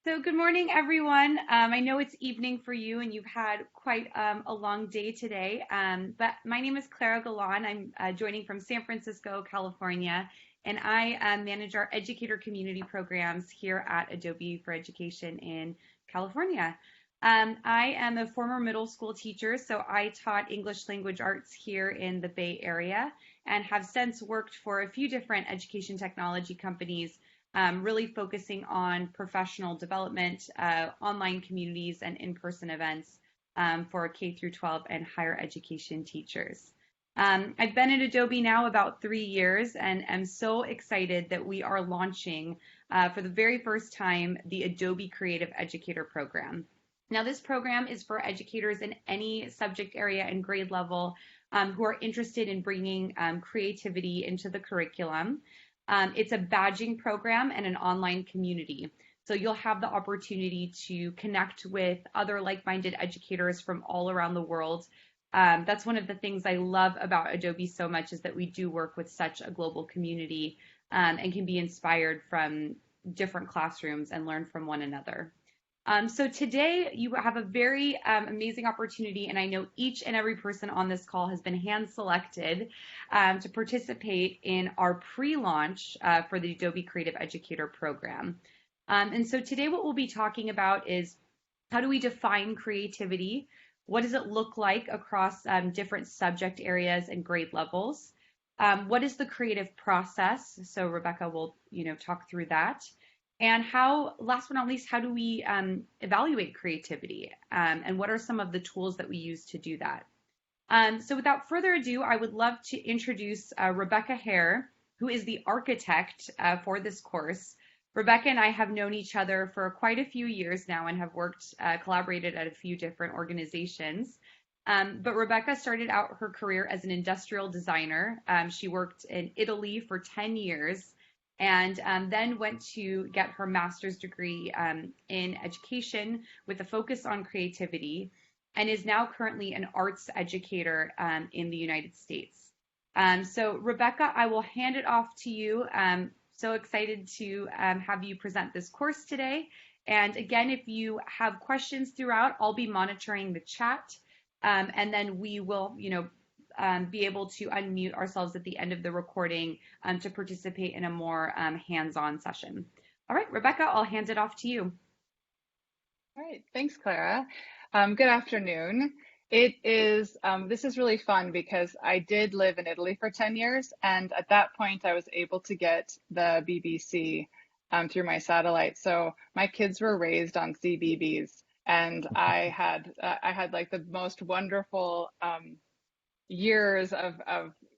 So good morning, everyone. I know it's evening for you and you've had quite a long day today, but my name is Clara Galan. I'm joining from San Francisco, California, and I manage our educator community programs here at Adobe for Education in California. I am a former middle school teacher, so I taught English language arts here in the Bay Area and have since worked for a few different education technology companies, really focusing on professional development, online communities, and in-person events for K through 12 and higher education teachers. I've been at Adobe now about 3 years and am so excited that we are launching for the very first time the Adobe Creative Educator program. Now, this program is for educators in any subject area and grade level who are interested in bringing creativity into the curriculum. It's a badging program and an online community. So you'll have the opportunity to connect with other like-minded educators from all around the world. That's one of the things I love about Adobe so much, is that we do work with such a global community and can be inspired from different classrooms and learn from one another. So today you have a very amazing opportunity, and I know each and every person on this call has been hand selected to participate in our pre-launch for the Adobe Creative Educator program. And so today what we'll be talking about is, how do we define creativity? What does it look like across different subject areas and grade levels? What is the creative process? So Rebecca will, talk through that. And how, last but not least, how do we evaluate creativity? And what are some of the tools that we use to do that? So without further ado, I would love to introduce Rebecca Hare, who is the architect for this course. Rebecca and I have known each other for quite a few years now and have collaborated at a few different organizations. But Rebecca started out her career as an industrial designer. She worked in Italy for 10 years and then went to get her master's degree in education with a focus on creativity, and is now currently an arts educator in the United States. So Rebecca, I will hand it off to you. So excited to have you present this course today. And again, if you have questions throughout, I'll be monitoring the chat, and then we will, be able to unmute ourselves at the end of the recording to participate in a more hands-on session. All right, Rebecca, I'll hand it off to you. All right, thanks, Clara. Good afternoon. This is really fun because I did live in Italy for 10 years, and at that point I was able to get the BBC through my satellite. So my kids were raised on CBeebies, and I had like the most wonderful years of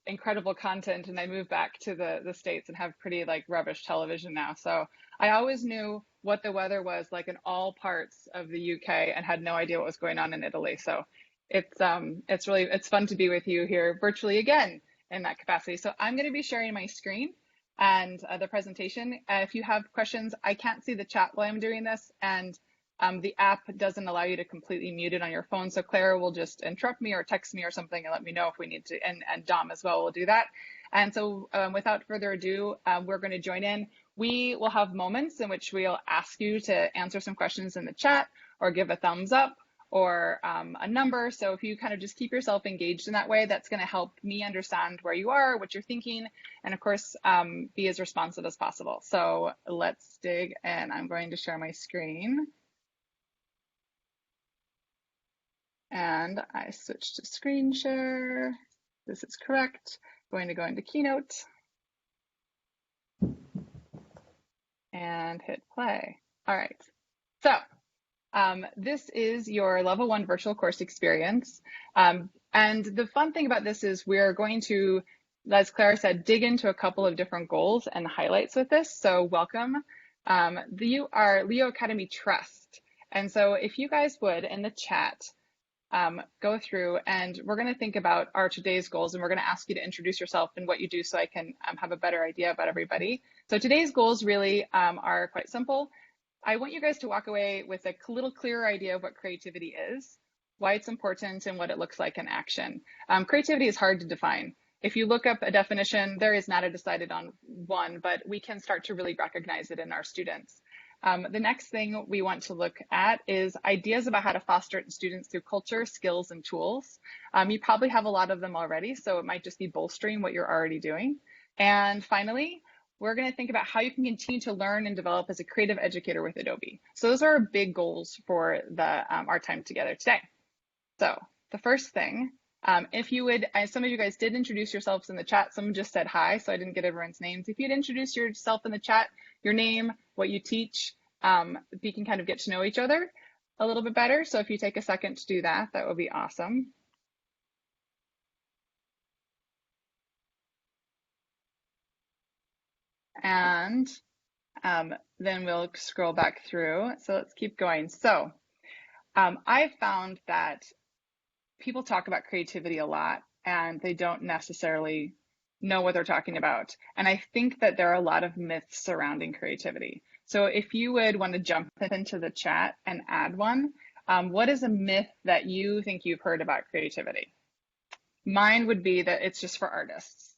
incredible content, and I moved back to the States and have pretty like rubbish television now. So I always knew what the weather was like in all parts of the UK and had no idea what was going on in Italy. So it's fun to be with you here virtually again in that capacity. So I'm going to be sharing my screen and the presentation. If you have questions, I can't see the chat while I'm doing this, and the app doesn't allow you to completely mute it on your phone. So Clara will just interrupt me or text me or something and let me know if we need to, and Dom as well will do that. And so without further ado, we're going to join in. We will have moments in which we'll ask you to answer some questions in the chat or give a thumbs up or a number. So if you kind of just keep yourself engaged in that way, that's going to help me understand where you are, what you're thinking, and of course, be as responsive as possible. So let's dig in. I'm going to share my screen. And I switched to screen share. This is correct. Going to go into Keynote and hit play. All right. So this is your level 1 virtual course experience. And the fun thing about this is we're going to, as Clara said, dig into a couple of different goals and highlights with this. So welcome. You are Leo Academy Trust. And so if you guys would, in the chat, go through, and we're going to think about our today's goals, and we're going to ask you to introduce yourself and what you do so I can have a better idea about everybody. So today's goals really are quite simple. I want you guys to walk away with a little clearer idea of what creativity is, why it's important, and what it looks like in action. Creativity is hard to define. If you look up a definition, there is not a decided on one, but we can start to really recognize it in our students. The next thing we want to look at is ideas about how to foster it in students through culture, skills, and tools. You probably have a lot of them already, so it might just be bolstering what you're already doing. And finally, we're going to think about how you can continue to learn and develop as a creative educator with Adobe. So those are our big goals for our time together today. So the first thing, if you would, some of you guys did introduce yourselves in the chat. Someone just said hi, so I didn't get everyone's names. If you'd introduce yourself in the chat, your name, what you teach, we can kind of get to know each other a little bit better. So if you take a second to do that, that would be awesome. And then we'll scroll back through. So let's keep going. So I've found that people talk about creativity a lot and they don't necessarily know what they're talking about. And I think that there are a lot of myths surrounding creativity. So if you would want to jump into the chat and add one, what is a myth that you think you've heard about creativity? Mine would be that it's just for artists.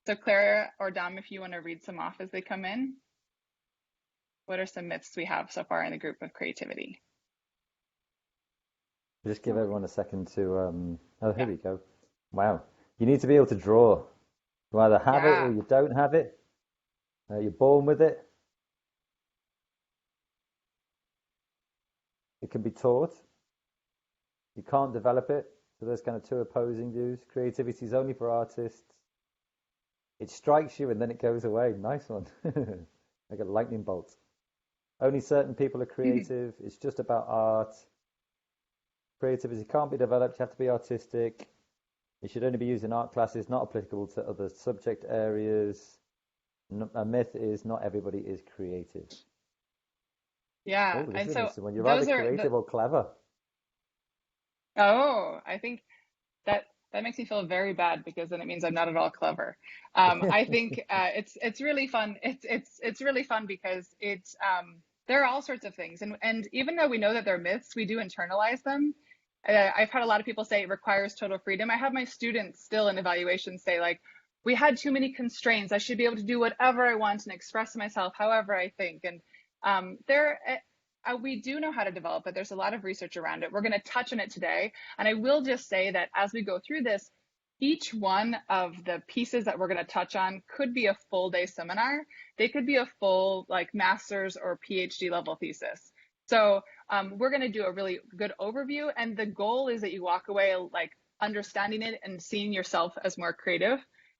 So Clara or Dom, if you want to read some off as they come in, what are some myths we have so far in the group of creativity? Just give everyone a second to, oh, here Yeah. we go. Wow. You need to be able to draw. You either have it or you don't have it. You're born with it. It can be taught. You can't develop it. So there's kind of two opposing views. Creativity is only for artists. It strikes you and then it goes away. Nice one. Like a lightning bolt. Only certain people are creative. It's just about art. Creativity can't be developed. You have to be artistic. It should only be used in art classes, not applicable to other subject areas. A myth is not everybody is creative. Yeah, Oh, this and is so interesting one. You're either those are creative or clever. oh, I think that makes me feel very bad because then it means I'm not at all clever. I think it's really fun. It's really fun because there are all sorts of things, and even though we know that they're myths, we do internalize them. I've had a lot of people say it requires total freedom. I have my students still in evaluation say like, we had too many constraints. I should be able to do whatever I want and express myself however I think. And we do know how to develop it. There's a lot of research around it. We're going to touch on it today. And I will just say that as we go through this, each one of the pieces that we're going to touch on could be a full day seminar. They could be a full like master's or PhD level thesis. So we're going to do a really good overview. And the goal is that you walk away like understanding it and seeing yourself as more creative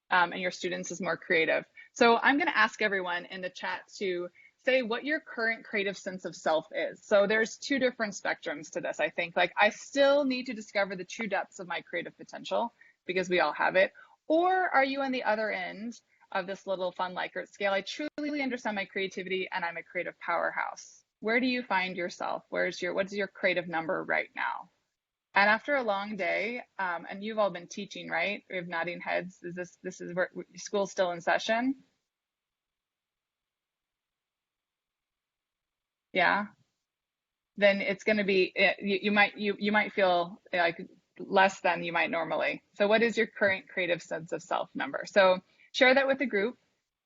and your students as more creative. So I'm going to ask everyone in the chat to say what your current creative sense of self is. So there's two different spectrums to this, I think. Like I still need to discover the true depths of my creative potential because we all have it. Or are you on the other end of this little fun Likert scale? I truly understand my creativity and I'm a creative powerhouse. Where do you find yourself? What's your creative number right now? And after a long day, and you've all been teaching, right? We have nodding heads. This is where school's still in session? Yeah. Then it's going to be you might feel like less than you might normally. So what is your current creative sense of self number? So share that with the group,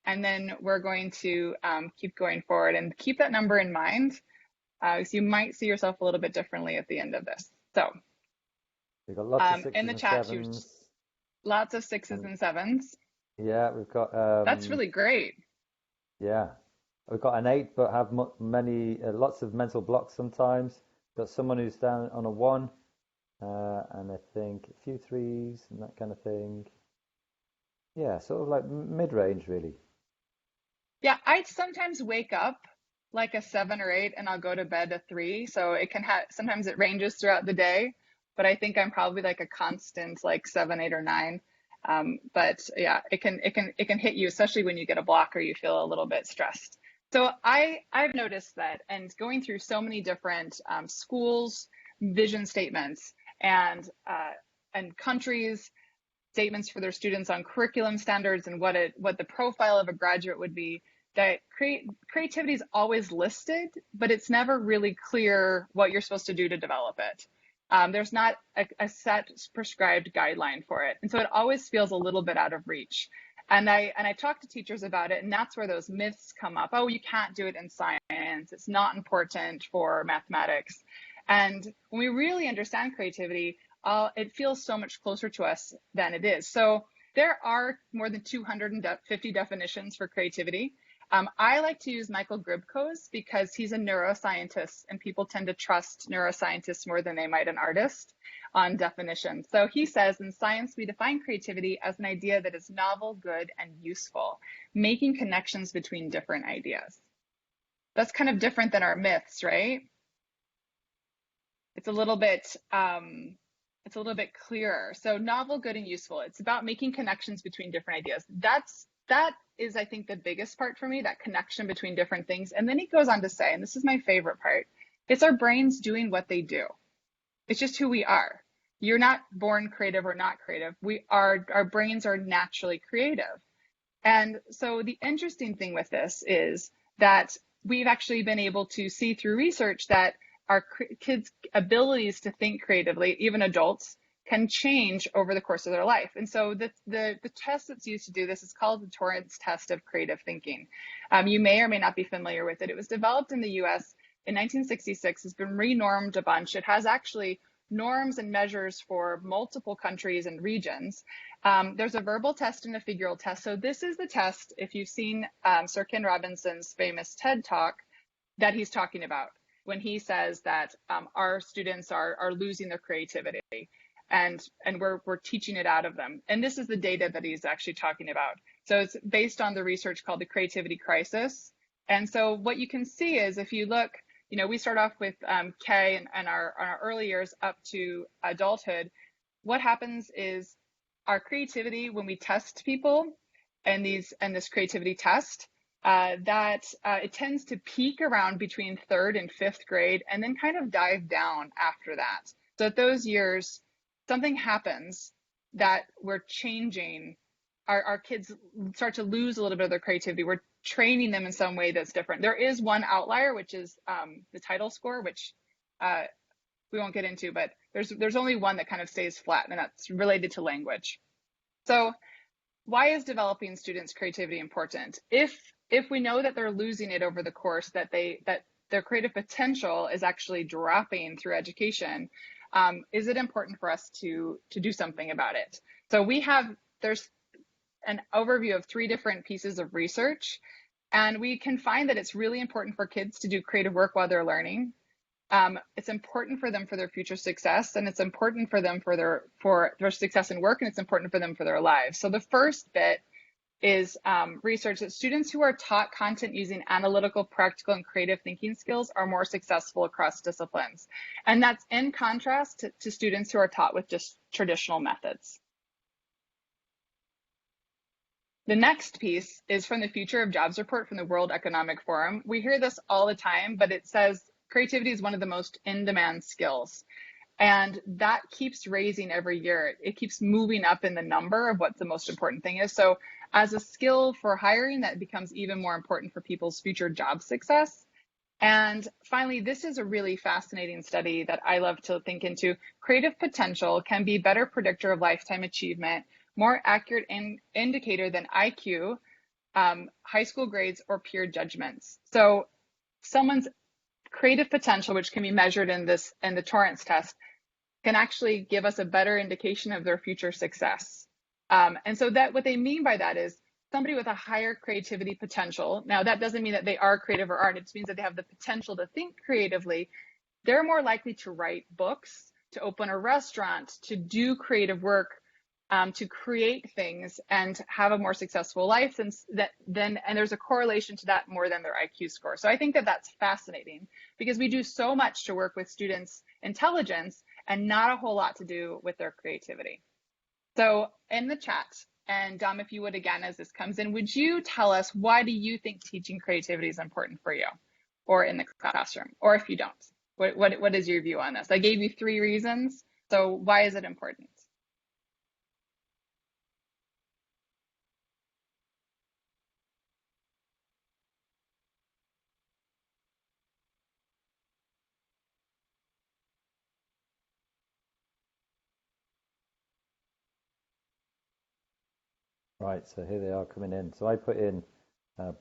and then we're going to keep going forward and keep that number in mind. So you might see yourself a little bit differently at the end of this. So We've got lots of in sixes the and chat, sevens. lots of sixes and sevens. Yeah, we've got That's really great. yeah, we've got an 8, but have many lots of mental blocks sometimes. Got someone who's down on a 1, and I think a few 3s and that kind of thing. Yeah, sort of like mid-range, really. Yeah, I sometimes wake up like a 7 or 8 and I'll go to bed a 3. So it can have sometimes it ranges throughout the day, but I think I'm probably like a constant like 7, 8, or 9. But yeah, it can hit you, especially when you get a block or you feel a little bit stressed. So I've noticed that, and going through so many different schools, vision statements, and countries statements for their students on curriculum standards and what the profile of a graduate would be, that creativity is always listed, but it's never really clear what you're supposed to do to develop it. There's not a set prescribed guideline for it. And so it always feels a little bit out of reach. And I talk to teachers about it, and that's where those myths come up. Oh, you can't do it in science. It's not important for mathematics. And when we really understand creativity, it feels so much closer to us than it is. So there are more than 250 definitions for creativity. I like to use Michael Gribko's because he's a neuroscientist, and people tend to trust neuroscientists more than they might an artist on definitions. So he says, in science, we define creativity as an idea that is novel, good, and useful, making connections between different ideas. That's kind of different than our myths, right? It's a little bit clearer. So novel, good, and useful. It's about making connections between different ideas. That is, I think, the biggest part for me, that connection between different things. And then he goes on to say, and this is my favorite part, it's our brains doing what they do. It's just who we are. You're not born creative or not creative. Our brains are naturally creative. And so the interesting thing with this is that we've actually been able to see through research that our kids' abilities to think creatively, even adults, can change over the course of their life. And so the test that's used to do this is called the Torrance test of creative thinking. You may or may not be familiar with it. It was developed in the US in 1966, has been renormed a bunch. It has actually norms and measures for multiple countries and regions. There's a verbal test and a figural test. So this is the test, if you've seen Sir Ken Robinson's famous TED Talk, that he's talking about when he says that our students are losing their creativity and we're teaching it out of them. And this is the data that he's actually talking about. So it's based on the research called the creativity crisis. And so what you can see is, if you look, we start off with K and our early years up to adulthood. What happens is our creativity, when we test people and this creativity test, it tends to peak around between third and fifth grade and then kind of dive down after that. So at those years, something happens that we're changing. Our kids start to lose a little bit of their creativity. We're training them in some way that's different. There is one outlier, which is the title score, which we won't get into, but there's only one that kind of stays flat, and that's related to language. So why is developing students' creativity important? If we know that they're losing it over the course, that their creative potential is actually dropping through education, is it important for us to do something about it? So there's an overview of 3 different pieces of research, and we can find that it's really important for kids to do creative work while they're learning. It's important for them for their future success, and it's important for them for their success in work, and it's important for them for their lives. So the first bit is research that students who are taught content using analytical, practical, and creative thinking skills are more successful across disciplines. And that's in contrast to students who are taught with just traditional methods. The next piece is from the Future of Jobs report from the World Economic Forum. We hear this all the time, but it says creativity is one of the most in-demand skills. And that keeps raising every year. It keeps moving up in the number of what the most important thing is. So as a skill for hiring, that becomes even more important for people's future job success. And finally, this is a really fascinating study that I love to think into. Creative potential can be a better predictor of lifetime achievement, more accurate indicator than IQ, high school grades, or peer judgments. So someone's creative potential, which can be measured in the Torrance test, can actually give us a better indication of their future success. And so that what they mean by that is somebody with a higher creativity potential. Now, that doesn't mean that they are creative or aren't. It just means that they have the potential to think creatively. They're more likely to write books, to open a restaurant, to do creative work, to create things and have a more successful life. And there's a correlation to that more than their IQ score. So I think that that's fascinating because we do so much to work with students' intelligence and not a whole lot to do with their creativity. So in the chat, and if you would again, as this comes in, would you tell us why do you think teaching creativity is important for you or in the classroom? Or if you don't, what is your view on this? I gave you 3 reasons. So why is it important? Right, so here they are coming in. So I put in,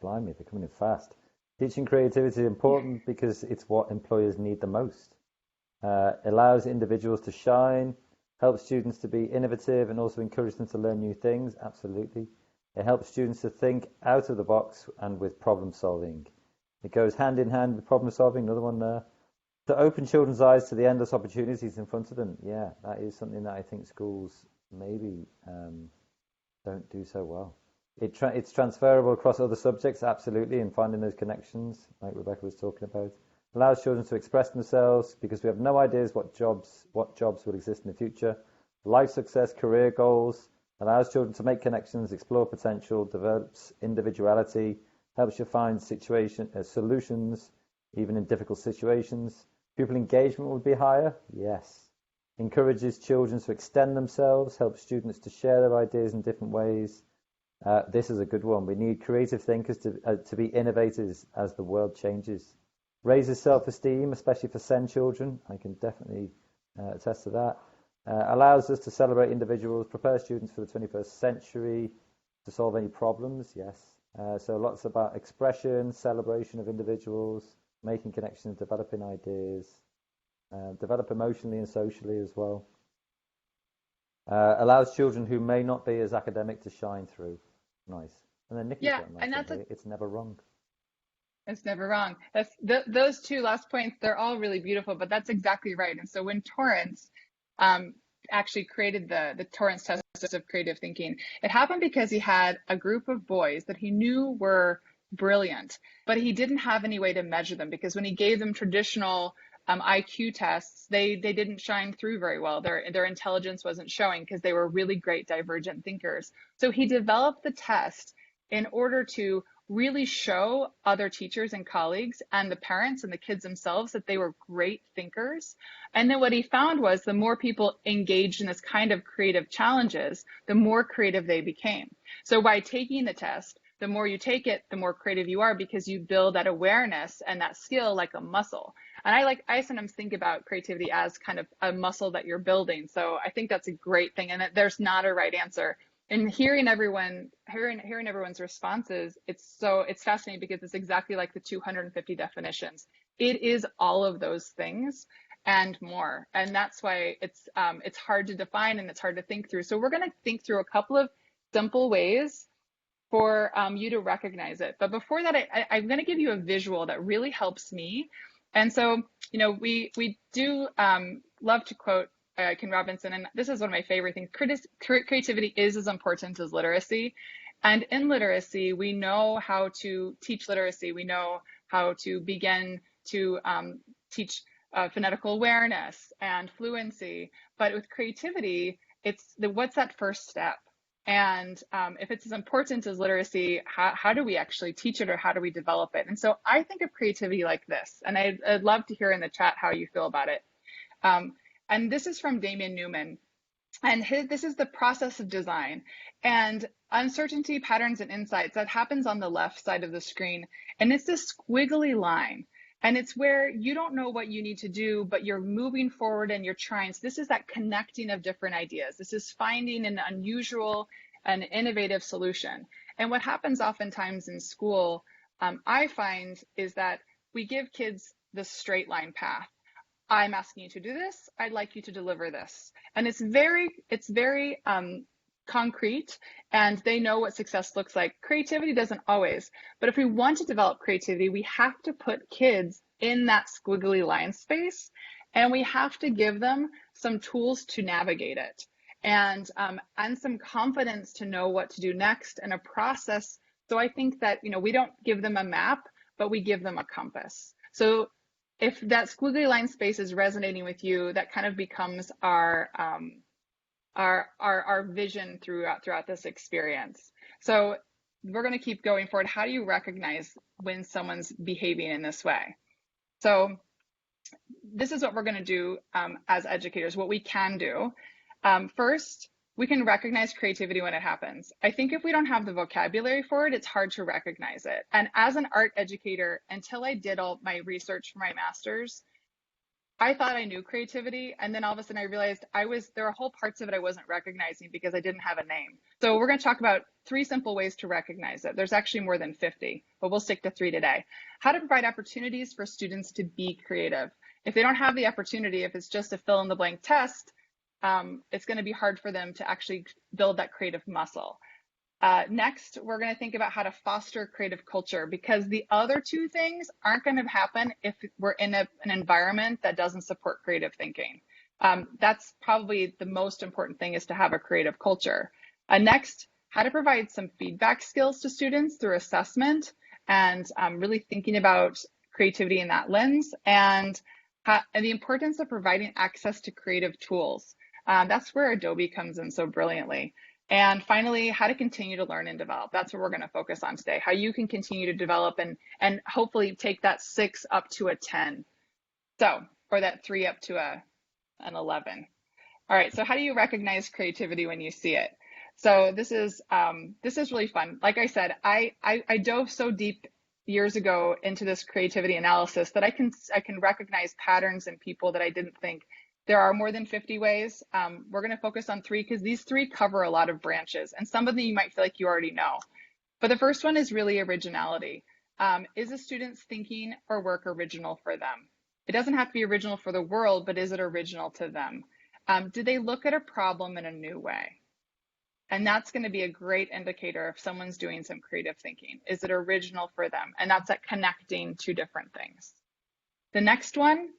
blimey, they're coming in fast. Teaching creativity is important because it's what employers need the most. Allows individuals to shine, helps students to be innovative, and also encourage them to learn new things. Absolutely. It helps students to think out of the box and with problem solving. It goes hand in hand with problem solving. Another one there. To open children's eyes to the endless opportunities in front of them. Yeah, that is something that I think schools maybe don't do so well. It's transferable across other subjects, absolutely, and finding those connections, like Rebecca was talking about. Allows children to express themselves because we have no ideas what jobs will exist in the future. Life success, career goals, allows children to make connections, explore potential, develops individuality, helps you find solutions, even in difficult situations. Pupil engagement would be higher, yes. Encourages children to extend themselves, helps students to share their ideas in different ways. This is a good one. We need creative thinkers to be innovators as the world changes. Raises self-esteem, especially for SEND children. I can definitely attest to that. Allows us to celebrate individuals, prepare students for the 21st century, to solve any problems, yes. So lots about expression, celebration of individuals, making connections, developing ideas, develop emotionally and socially as well. Allows children who may not be as academic to shine through. Nice. And then Nikki's Yeah, got a nice and one here. It's never wrong. it's never wrong. Those two last points, they're all really beautiful, but that's exactly right. And so when Torrance um, actually created the Torrance test of creative thinking, it happened because he had a group of boys that he knew were brilliant, but he didn't have any way to measure them because when he gave them traditional IQ tests, they didn't shine through very well. Their intelligence wasn't showing because they were really great divergent thinkers. So he developed the test in order to really show other teachers and colleagues and the parents and the kids themselves that they were great thinkers. And then what he found was the more people engaged in this kind of creative challenges, the more creative they became. So by taking the test, the more you take it, the more creative you are because you build that awareness and that skill like a muscle. And I sometimes think about creativity as kind of a muscle that you're building. So I think that's a great thing. And there's not a right answer. And hearing everyone's responses, it's fascinating because it's exactly like the 250 definitions. It is all of those things and more. And that's why it's hard to define and it's hard to think through. So we're going to think through a couple of simple ways for you to recognize it. But before that, I'm going to give you a visual that really helps me. And so, we do love to quote Ken Robinson, and this is one of my favorite things. Creativity is as important as literacy. And in literacy, we know how to teach literacy. We know how to begin to teach phonetical awareness and fluency. But with creativity, what's that first step? And if it's as important as literacy, how do we actually teach it or how do we develop it? And so I think of creativity like this, and I'd love to hear in the chat how you feel about it. And this is from Damien Newman. And this is the process of design and uncertainty, patterns, and insights that happens on the left side of the screen. And it's this squiggly line. And it's where you don't know what you need to do, but you're moving forward and you're trying. So this is that connecting of different ideas. This is finding an unusual and innovative solution. And what happens oftentimes in school, I find, is that we give kids the straight line path. I'm asking you to do this. I'd like you to deliver this. And it's very concrete, and they know what success looks like. Creativity doesn't always, but if we want to develop creativity, we have to put kids in that squiggly line space, and we have to give them some tools to navigate it, and some confidence to know what to do next, and a process. So I think that we don't give them a map, but we give them a compass. So if that squiggly line space is resonating with you, that kind of becomes our vision throughout this experience. So we're going to keep going forward. How do you recognize when someone's behaving in this way? So this is what we're going to do as educators, what we can do. First, we can recognize creativity when it happens. I think if we don't have the vocabulary for it, it's hard to recognize it. And as an art educator, until I did all my research for my master's, I thought I knew creativity, and then all of a sudden I realized there were whole parts of it I wasn't recognizing because I didn't have a name. So we're going to talk about 3 simple ways to recognize it. There's actually more than 50, but we'll stick to 3 today. How to provide opportunities for students to be creative. If they don't have the opportunity, if it's just a fill in the blank test, it's going to be hard for them to actually build that creative muscle. Next, we're going to think about how to foster creative culture, because the other 2 things aren't going to happen if we're in an environment that doesn't support creative thinking. That's probably the most important thing, is to have a creative culture. Next, how to provide some feedback skills to students through assessment, and really thinking about creativity in that lens, and the importance of providing access to creative tools. That's where Adobe comes in so brilliantly. And finally, how to continue to learn and develop. That's what we're going to focus on today, how you can continue to develop and hopefully take that 6 up to a 10. So, or that 3 up to an 11. All right, so how do you recognize creativity when you see it? So this is really fun. Like I said, I dove so deep years ago into this creativity analysis that I can recognize patterns in people that I didn't think. There are more than 50 ways. We're going to focus on 3 because these 3 cover a lot of branches, and some of them you might feel like you already know. But the first one is really originality. Is a student's thinking or work original for them? It doesn't have to be original for the world, but is it original to them? Do they look at a problem in a new way? And that's going to be a great indicator if someone's doing some creative thinking. Is it original for them? And that's at connecting 2 different things. The next one,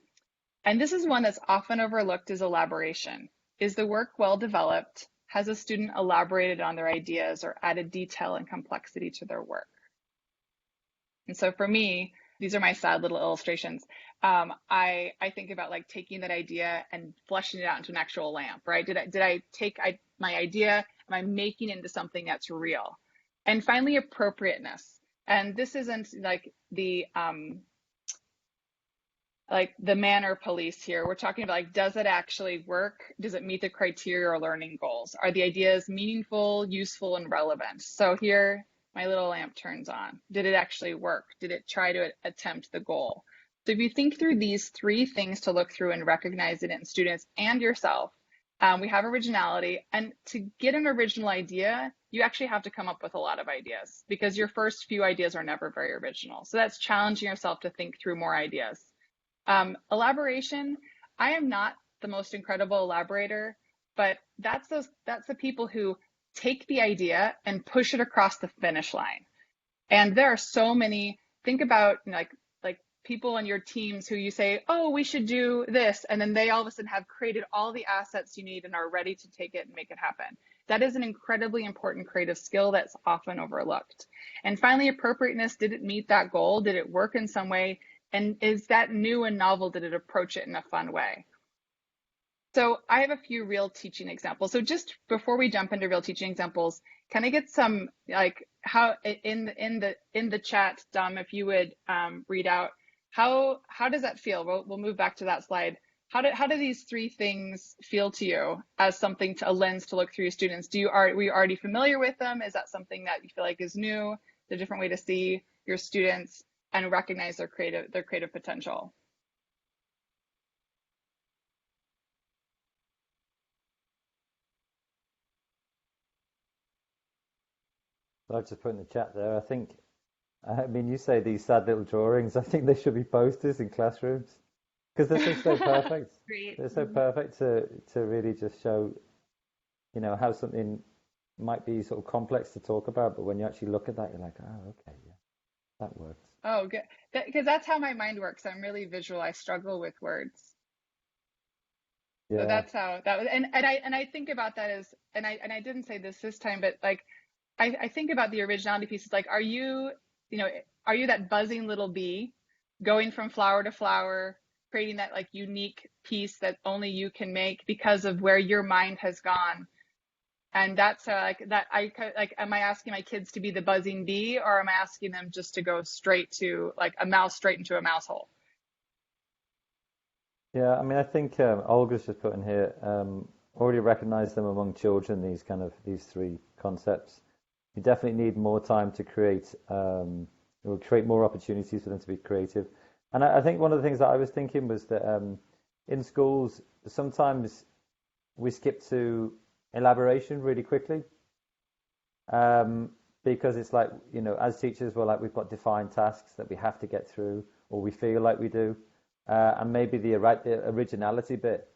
and this is one that's often overlooked, is elaboration. Is the work well developed? Has a student elaborated on their ideas or added detail and complexity to their work? And so for me, these are my sad little illustrations. I think about like taking that idea and fleshing it out into an actual lamp, right? Did I take my idea, am I making it into something that's real? And finally, appropriateness. And this isn't like the manner police here. We're talking about like, does it actually work? Does it meet the criteria or learning goals? Are the ideas meaningful, useful, and relevant? So here, my little lamp turns on. Did it actually work? Did it try to attempt the goal? So if you think through these 3 things to look through and recognize it in students and yourself, we have originality. And to get an original idea, you actually have to come up with a lot of ideas, because your first few ideas are never very original. So that's challenging yourself to think through more ideas. Elaboration, I am not the most incredible elaborator, but that's the people who take the idea and push it across the finish line. And there are so many, think about like people on your teams who you say, oh, we should do this. And then they all of a sudden have created all the assets you need and are ready to take it and make it happen. That is an incredibly important creative skill that's often overlooked. And finally, appropriateness, did it meet that goal? Did it work in some way? And is that new and novel? Did it approach it in a fun way? So I have a few real teaching examples. So just before we jump into real teaching examples, can I get some like how in the chat, Dom, if you would read out how does that feel? We'll move back to that slide. How do these 3 things feel to you as something a lens to look through your students? Were you already familiar with them? Is that something that you feel like is new? A different way to see your students and recognize their creative potential? So I've just put in the chat there. I mean, you say these sad little drawings. I think they should be posters in classrooms, because they're so perfect. Great. They're so perfect to really just show, how something might be sort of complex to talk about, but when you actually look at that, you're like, oh, okay, yeah, that works. Oh, good. Because that's how my mind works. I'm really visual. I struggle with words. So Yeah. that's how that was. And I think about that as, and I didn't say this time, but like, I think about the originality piece. It's like, are you that buzzing little bee going from flower to flower, creating that like unique piece that only you can make because of where your mind has gone? And that's like that. Am I asking my kids to be the buzzing bee, or am I asking them just to go straight to like a mouse straight into a mouse hole? Yeah, I mean, I think Olga's just put in here, already recognize them among children, these 3 concepts. You definitely need more time to create, or create more opportunities for them to be creative. And I think one of the things that I was thinking was that in schools, sometimes we skip to elaboration really quickly, because it's like, as teachers, we're like, we've got defined tasks that we have to get through, or we feel like we do. And maybe the originality bit,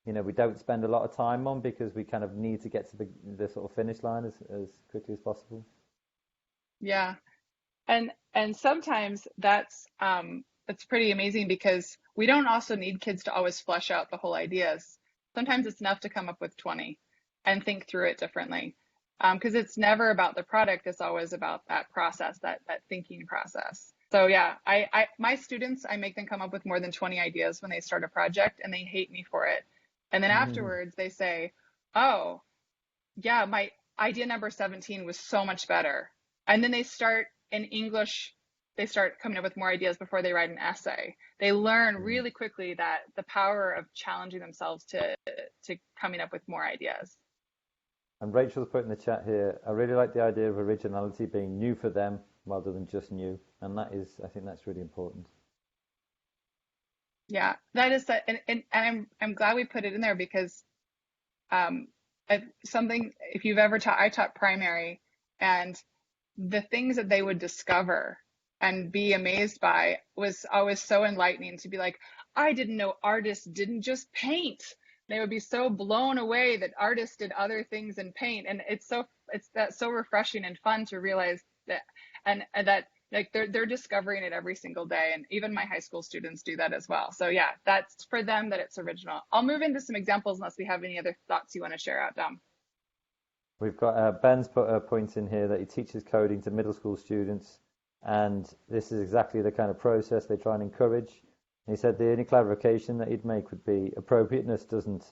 we don't spend a lot of time on because we kind of need to get to the sort of finish line as quickly as possible. Yeah. And sometimes that's pretty amazing because we don't also need kids to always flesh out the whole ideas. Sometimes it's enough to come up with 20 and think through it differently. Because it's never about the product, it's always about that process, that thinking process. So yeah, my students, I make them come up with more than 20 ideas when they start a project, and they hate me for it. And then afterwards they say, oh, yeah, my idea number 17 was so much better. And then they start in English, they start coming up with more ideas before they write an essay. They learn really quickly that the power of challenging themselves to coming up with more ideas. And Rachel's put in the chat here, I really like the idea of originality being new for them rather than just new. And I think that's really important. Yeah, that is that, and I'm glad we put it in there because something, if you've ever taught, I taught primary, and the things that they would discover and be amazed by was always so enlightening. To be like, I didn't know artists didn't just paint. They would be so blown away that artists did other things in paint, and it's so refreshing and fun to realize that, and that like they're discovering it every single day, and even my high school students do that as well. So yeah, that's for them, that it's original. I'll move into some examples unless we have any other thoughts you want to share out, Dom. We've got Ben's put a point in here that he teaches coding to middle school students, and this is exactly the kind of process they try and encourage. And he said the only clarification that he'd make would be appropriateness doesn't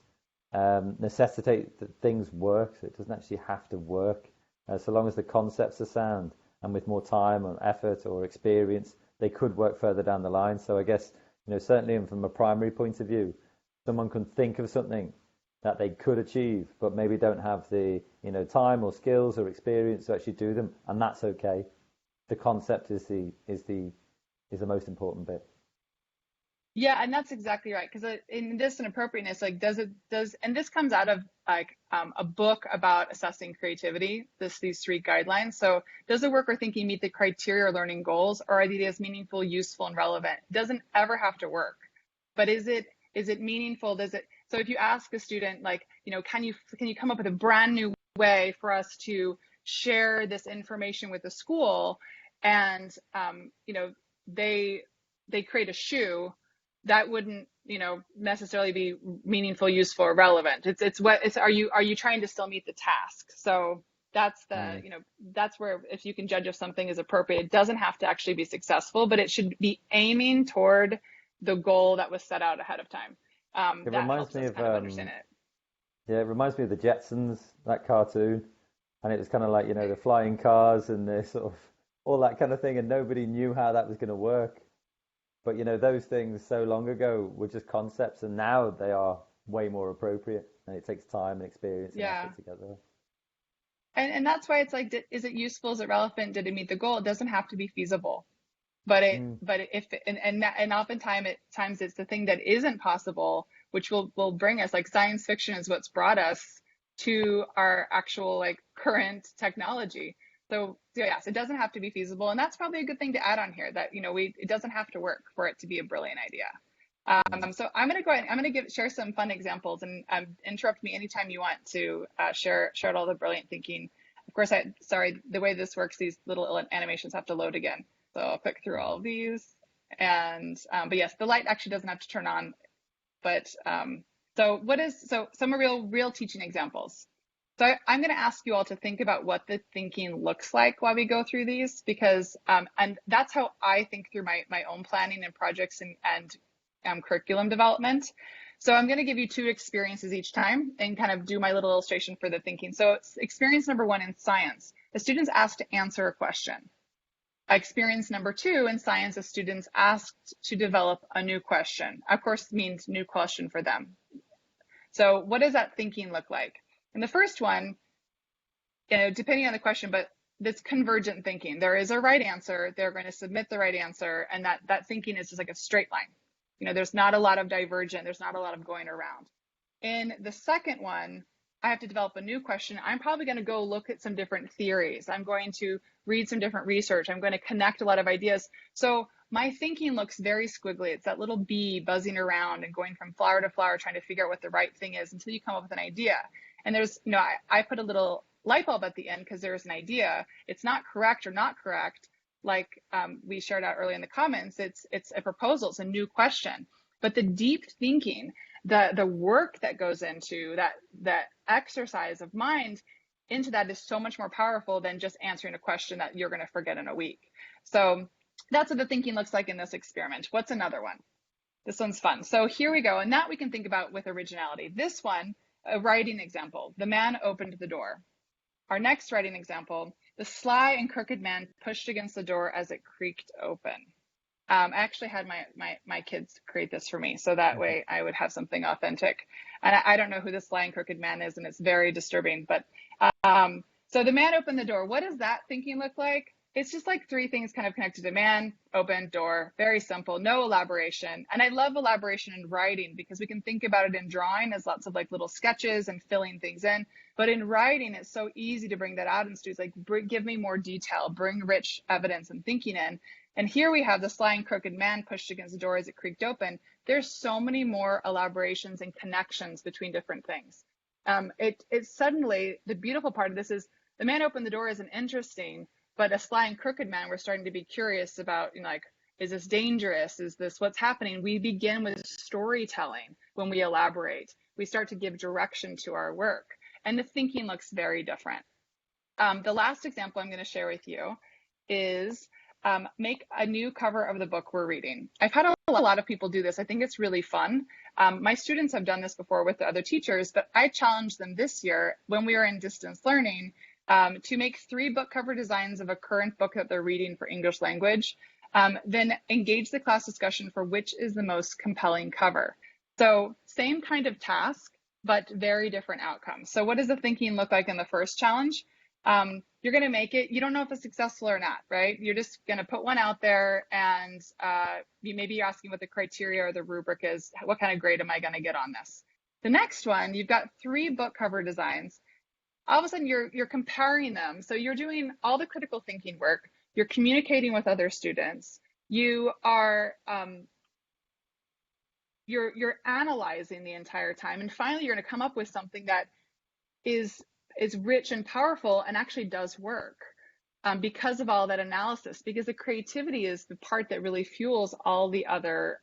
necessitate that things work, so it doesn't actually have to work. So long as the concepts are sound, and with more time or effort or experience, they could work further down the line. So I guess, certainly from a primary point of view, someone can think of something that they could achieve, but maybe don't have the, time or skills or experience to actually do them, and that's okay. The concept is the most important bit. Yeah, and that's exactly right. Because in this inappropriateness, like, and this comes out of like a book about assessing creativity. These 3 guidelines. So, does the work or thinking meet the criteria or learning goals, or are the ideas meaningful, useful, and relevant? It doesn't ever have to work, but is it meaningful? So if you ask a student, like, can you come up with a brand new way for us to share this information with the school, and they create a shoe, that wouldn't necessarily be meaningful, useful, or relevant. Are you trying to still meet the task? So that's that's where, if you can judge if something is appropriate, it doesn't have to actually be successful, but it should be aiming toward the goal that was set out ahead of time. It That reminds helps me us of kind of understand it. Yeah, it reminds me of the Jetsons, that cartoon, and it was kind of like, the flying cars and the sort of all that kind of thing, and nobody knew how that was going to work. But those things so long ago were just concepts, and now they are way more appropriate, and it takes time and experience and Yeah. effort together. And that's why it's like, is it useful? Is it relevant? Did it meet the goal? It doesn't have to be feasible. But oftentimes it's the thing that isn't possible, which will bring us, like, science fiction is what's brought us to our actual, like, current technology. So yes, it doesn't have to be feasible, and that's probably a good thing to add on here, that it doesn't have to work for it to be a brilliant idea. So I'm going to go ahead. I'm going to share some fun examples, and interrupt me anytime you want to share all the brilliant thinking. Of course, sorry, the way this works, these little animations have to load again. So I'll click through all of these, but yes, the light actually doesn't have to turn on. But some real teaching examples. So I'm going to ask you all to think about what the thinking looks like while we go through these, because and that's how I think through my own planning and projects and curriculum development. So I'm going to give you 2 experiences each time and kind of do my little illustration for the thinking. So experience number 1 in science, the students asked to answer a question. Experience number 2 in science, the students asked to develop a new question. Of course, means new question for them. So what does that thinking look like? In the first one, depending on the question, but this convergent thinking. There is a right answer. They're going to submit the right answer, and that thinking is just like a straight line. there's not a lot of divergent, there's not a lot of going around. In the second one, I have to develop a new question. I'm probably going to go look at some different theories. I'm going to read some different research. I'm going to connect a lot of ideas. So my thinking looks very squiggly. It's that little bee buzzing around and going from flower to flower, trying to figure out what the right thing is until you come up with an idea. And there's, I put a little light bulb at the end because there's an idea. It's not correct or not correct. Like we shared out early in the comments, it's a proposal, it's a new question. But the deep thinking, the work that goes into that exercise of mind into that is so much more powerful than just answering a question that you're going to forget in a week. So that's what the thinking looks like in this experiment. What's another one? This one's fun. So here we go. And that we can think about with originality. This one, a writing example. The man opened the door. Our next writing example, the sly and crooked man pushed against the door as it creaked open. I actually had my kids create this for me, so that way I would have something authentic. And I don't know who the sly and crooked man is, and it's very disturbing. But so the man opened the door. What does that thinking look like? It's just like three things kind of connected to man, open, door. Very simple, no elaboration. And I love elaboration in writing because we can think about it in drawing as lots of like little sketches and filling things in. But in writing, it's so easy to bring that out in students, like give me more detail, bring rich evidence and thinking in. And here we have the sly and crooked man pushed against the door as it creaked open. There's so many more elaborations and connections between different things. It's suddenly, the beautiful part of this is the man opened the door isn't interesting, but a sly and crooked man, we're starting to be curious about, like, is this dangerous? Is this what's happening? We begin with storytelling when we elaborate. We start to give direction to our work, and the thinking looks very different. The last example I'm going to share with you is make a new cover of the book we're reading. I've had a lot of people do this. I think it's really fun. My students have done this before with the other teachers, but I challenged them this year when we were in distance learning to make 3 book cover designs of a current book that they're reading for English language, then engage the class discussion for which is the most compelling cover. So same kind of task, but very different outcomes. So what does the thinking look like in the first challenge? You're going to make it. You don't know if it's successful or not, right? You're just going to put one out there, and maybe you're asking what the criteria or the rubric is. What kind of grade am I going to get on this? The next one, you've got 3 book cover designs. All of a sudden, you're comparing them. So you're doing all the critical thinking work. You're communicating with other students. You are you're analyzing the entire time, and finally, you're going to come up with something that is rich and powerful and actually does work because of all that analysis, because the creativity is the part that really fuels all the other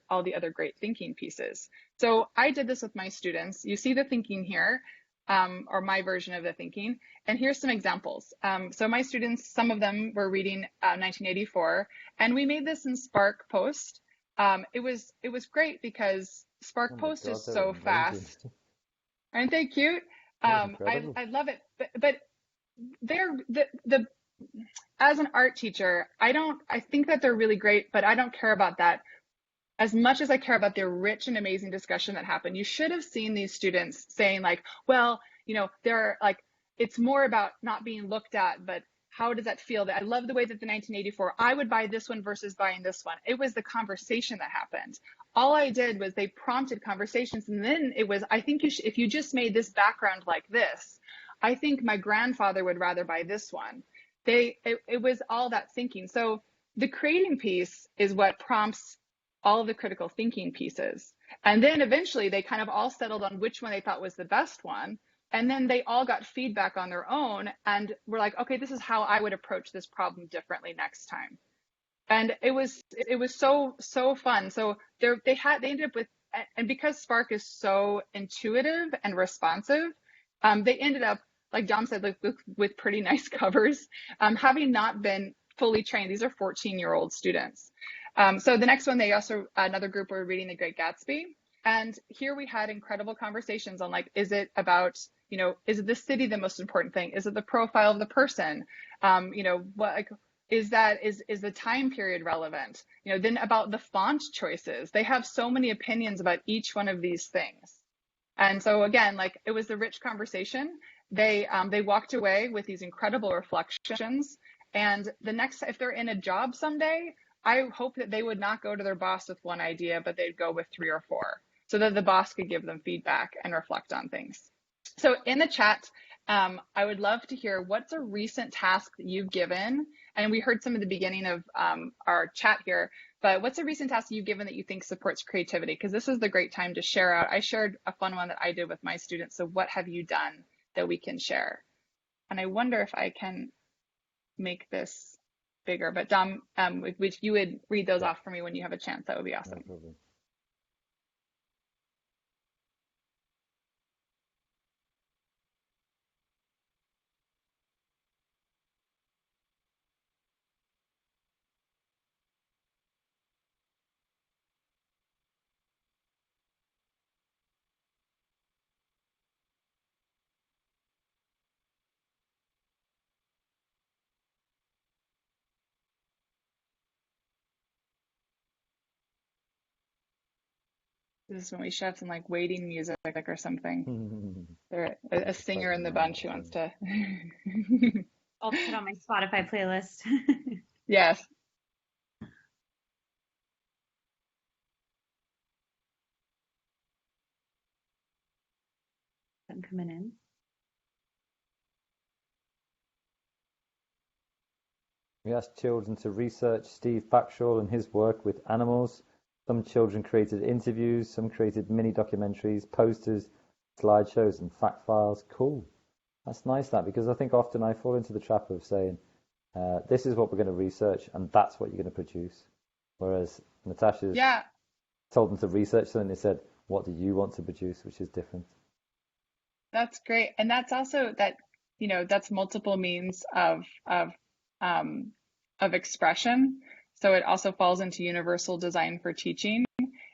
great thinking pieces. So I did this with my students. You see the thinking here, or my version of the thinking, and here's some examples. So my students, some of them were reading 1984, and we made this in Spark Post. It was great because Spark Post is so fast. Aren't they cute? I love it, but they're as an art teacher, I think that they're really great, but I don't care about that as much as I care about their rich and amazing discussion that happened. You should have seen these students saying like, well, they're like, it's more about not being looked at, but how does that feel? That I love the way that the 1984, I would buy this one versus buying this one. It was the conversation that happened. All I did was they prompted conversations, and then it was, I think if you just made this background like this, I think my grandfather would rather buy this one. It was all that thinking. So the creating piece is what prompts all of the critical thinking pieces. And then eventually they kind of all settled on which one they thought was the best one. And then they all got feedback on their own and were like, okay, this is how I would approach this problem differently next time. And it was so fun. So they ended up with, and because Spark is so intuitive and responsive, they ended up, like John said, with pretty nice covers, having not been fully trained. These are 14-year-old students. So the next one, another group were reading The Great Gatsby. And here we had incredible conversations on like, is it about, is it the city the most important thing? Is it the profile of the person? Is the time period relevant? Then about the font choices. They have so many opinions about each one of these things. And so again, like it was the rich conversation. They walked away with these incredible reflections. And the next, if they're in a job someday, I hope that they would not go to their boss with one idea, but they'd go with 3 or 4 so that the boss could give them feedback and reflect on things. So in the chat, I would love to hear what's a recent task that you've given. And we heard some at the beginning of our chat here, but what's a recent task you've given that you think supports creativity? Because this is the great time to share out. I shared a fun one that I did with my students. So what have you done that we can share? And I wonder if I can make this bigger, but Dom, if you would read those Yeah, off for me when you have a chance, that would be no awesome. problem. This is when we should have some like waiting music or something. Just There, a play singer in them the now. bunch who wants to. I'll put on my Spotify playlist. Yes. I'm coming in. We asked children to research Steve Factual and his work with animals. Some children created interviews, some created mini documentaries, posters, slideshows, and fact files. Cool. That's nice, that, because I think often I fall into the trap of saying, this is what we're going to research, and that's what you're going to produce. Whereas Natasha's Yeah, told them to research something, they said, what do you want to produce, which is different. that's great. And that's also that, that's multiple means um, of expression. So it also falls into universal design for teaching.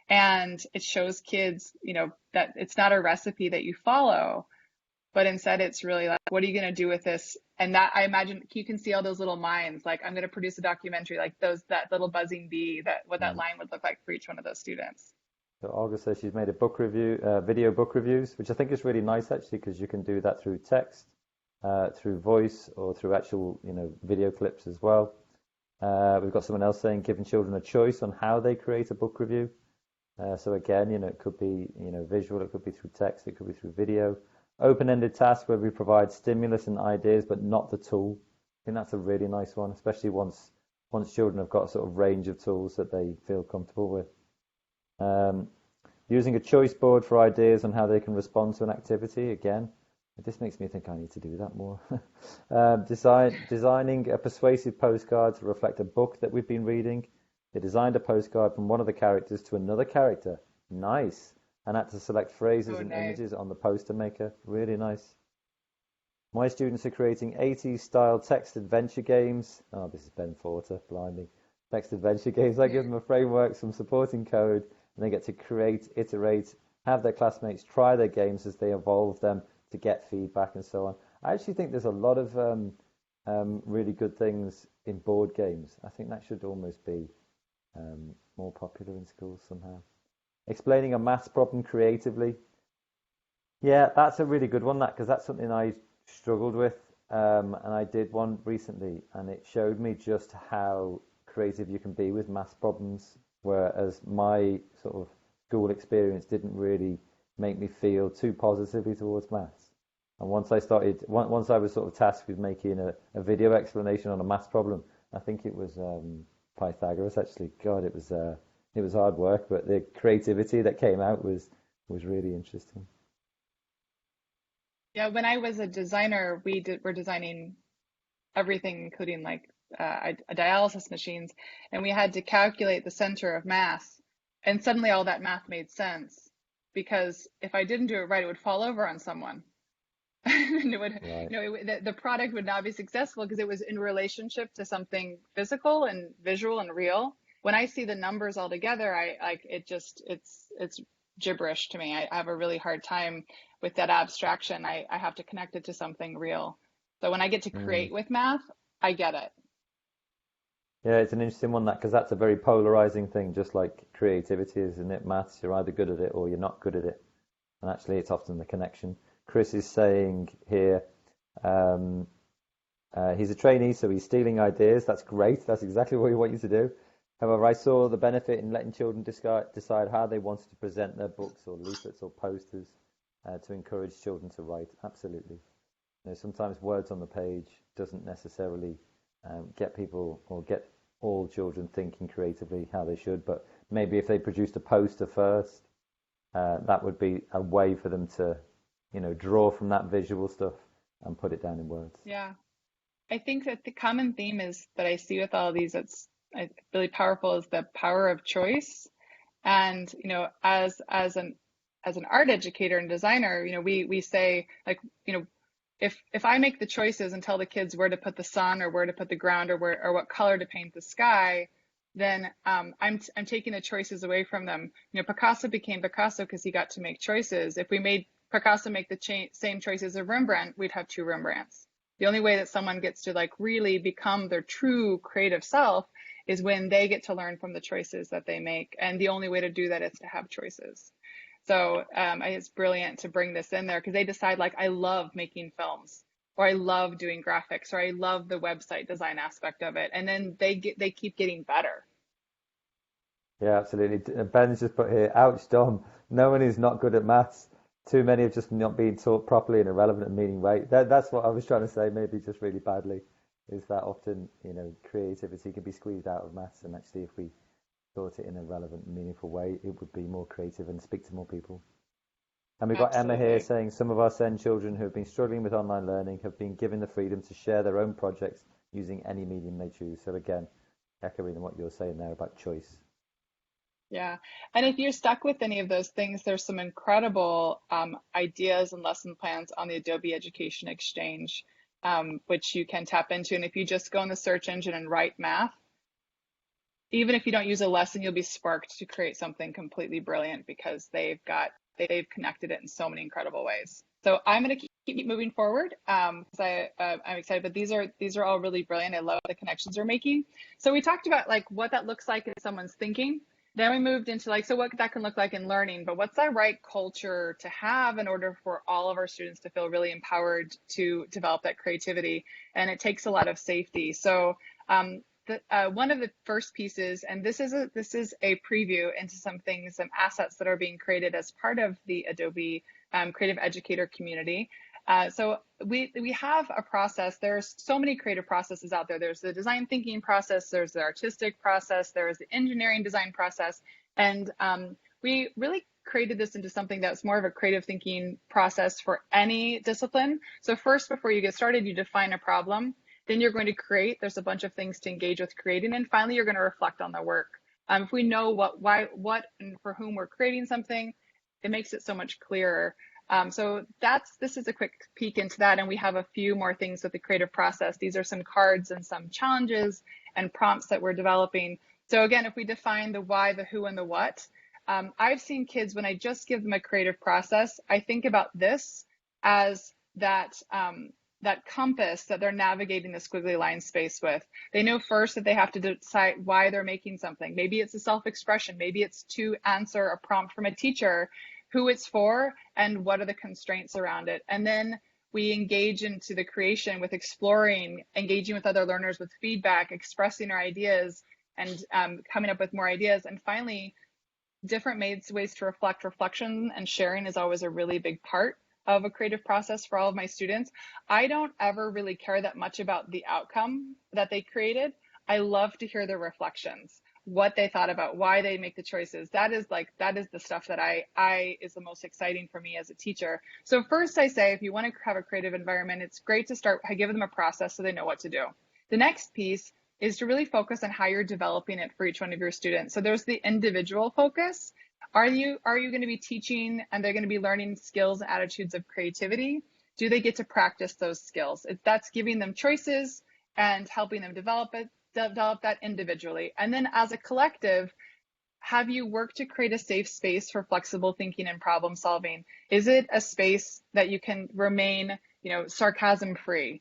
And it shows kids, that it's not a recipe that you follow, but instead it's really like, what are you going to do with this? And that, I imagine you can see all those little minds, like I'm going to produce a documentary, like that little buzzing bee, what that Mm. line would look like for each one of those students. So Olga says she's made a book review, video book reviews, which I think is really nice actually, because you can do that through text, through voice, or through actual, video clips as well. We've got someone else saying giving children a choice on how they create a book review. So again, it could be, visual, it could be through text, it could be through video. Open-ended task where we provide stimulus and ideas, but not the tool. I think that's a really nice one, especially once children have got a sort of range of tools that they feel comfortable with. Using a choice board for ideas on how they can respond to an activity. Again, this makes me think I need to do that more. Designing a persuasive postcard to reflect a book that we've been reading. They designed a postcard from one of the characters to another character. Nice. And had to select phrases Oh, and nice. images on the poster maker. Really nice. My students are creating 80s style text adventure games. Oh, this is Ben Forter, blimey. Text adventure games. I give them a framework, some supporting code, and they get to create, iterate, have their classmates try their games as they evolve them to get feedback and so on. I actually think there's a lot of really good things in board games. I think that should almost be more popular in schools somehow. Explaining a maths problem creatively. Yeah, that's a really good one, because that's something I struggled with, and I did one recently, and it showed me just how creative you can be with maths problems, whereas my sort of school experience didn't really make me feel too positively towards maths. And once I was sort of tasked with making a video explanation on a maths problem, I think it was Pythagoras actually. God, it was hard work, but the creativity that came out was really interesting. Yeah, when I was a designer, we're designing everything, including like dialysis machines, and we had to calculate the center of mass. And suddenly all that math made sense because if I didn't do it right, it would fall over on someone. And it would, Right. the product would not be successful because it was in relationship to something physical and visual and real. When I see the numbers all together, I like it's gibberish to me. I have a really hard time with that abstraction. I have to connect it to something real. So when I get to Mm. create with math, I get it. Yeah, it's an interesting one, because that's a very polarizing thing, just like creativity is, isn't it? Maths, you're either good at it or you're not good at it. And actually, it's often the connection. Chris is saying here, um, he's a trainee, so he's stealing ideas. That's great. That's exactly what we want you to do. However, I saw the benefit in letting children decide how they wanted to present their books or leaflets or posters to encourage children to write. Absolutely. Sometimes words on the page doesn't necessarily get people or get all children thinking creatively how they should, but maybe if they produced a poster first, that would be a way for them to, draw from that visual stuff and put it down in words. Yeah. I think that the common theme is that I see with all of these, it's really powerful, is the power of choice. And, as an art educator and designer, we say, like, if I make the choices and tell the kids where to put the sun or where to put the ground or what color to paint the sky, then I'm taking the choices away from them. Picasso became Picasso because he got to make choices. If we made Picasso make the same choices of Rembrandt, we'd have two Rembrandts. The only way that someone gets to really become their true creative self is when they get to learn from the choices that they make. And the only way to do that is to have choices. So it's brilliant to bring this in there because they decide, like, I love making films, or I love doing graphics, or I love the website design aspect of it. And then they keep getting better. Yeah, absolutely. Ben's just put here, ouch, Dom, no one is not good at maths. Too many have just not been taught properly in a relevant and meaning way. That's what I was trying to say, maybe just really badly, is that often, creativity can be squeezed out of maths, and actually if we taught it in a relevant and meaningful way, it would be more creative and speak to more people. And we've got Emma here saying some of our SEND children who have been struggling with online learning have been given the freedom to share their own projects using any medium they choose. So again, echoing what you're saying there about choice. Yeah. And if you're stuck with any of those things, there's some incredible ideas and lesson plans on the Adobe Education Exchange, which you can tap into. And if you just go in the search engine and write math, even if you don't use a lesson, you'll be sparked to create something completely brilliant because they've connected it in so many incredible ways. So I'm going to keep moving forward because I'm excited, but these are all really brilliant. I love the connections they're making. So we talked about what that looks like in someone's thinking. Then we moved into so what that can look like in learning, but what's that right culture to have in order for all of our students to feel really empowered to develop that creativity? And it takes a lot of safety. So one of the first pieces, and this is a preview into some assets that are being created as part of the Adobe Creative Educator community. So we have a process. There's so many creative processes out there. There's the design thinking process, there's the artistic process, there's the engineering design process, and we really created this into something that's more of a creative thinking process for any discipline. So first, before you get started, you define a problem. Then you're going to create. There's a bunch of things to engage with creating, and finally, you're going to reflect on the work. If we know what, and for whom we're creating something, it makes it so much clearer. So this is a quick peek into that, and we have a few more things with the creative process. These are some cards and some challenges and prompts that we're developing. So again, if we define the why, the who, and the what, I've seen kids, when I just give them a creative process, I think about this as that compass that they're navigating the squiggly line space with. They know first that they have to decide why they're making something. Maybe it's a self-expression. Maybe it's to answer a prompt from a teacher, who it's for, and what are the constraints around it. And then we engage into the creation with exploring, engaging with other learners with feedback, expressing our ideas, and coming up with more ideas. And finally, different ways to reflect. Reflection and sharing is always a really big part of a creative process for all of my students. I don't ever really care that much about the outcome that they created. I love to hear their reflections, what they thought about, why they make the choices. That is the stuff that is the most exciting for me as a teacher. So first I say, if you want to have a creative environment, it's great to start by giving them a process so they know what to do. The next piece is to really focus on how you're developing it for each one of your students. So there's the individual focus. Are you going to be teaching and they're going to be learning skills and attitudes of creativity? Do they get to practice those skills? That's giving them choices and helping them develop that individually. And then as a collective, have you worked to create a safe space for flexible thinking and problem solving? Is it a space that you can remain, sarcasm free?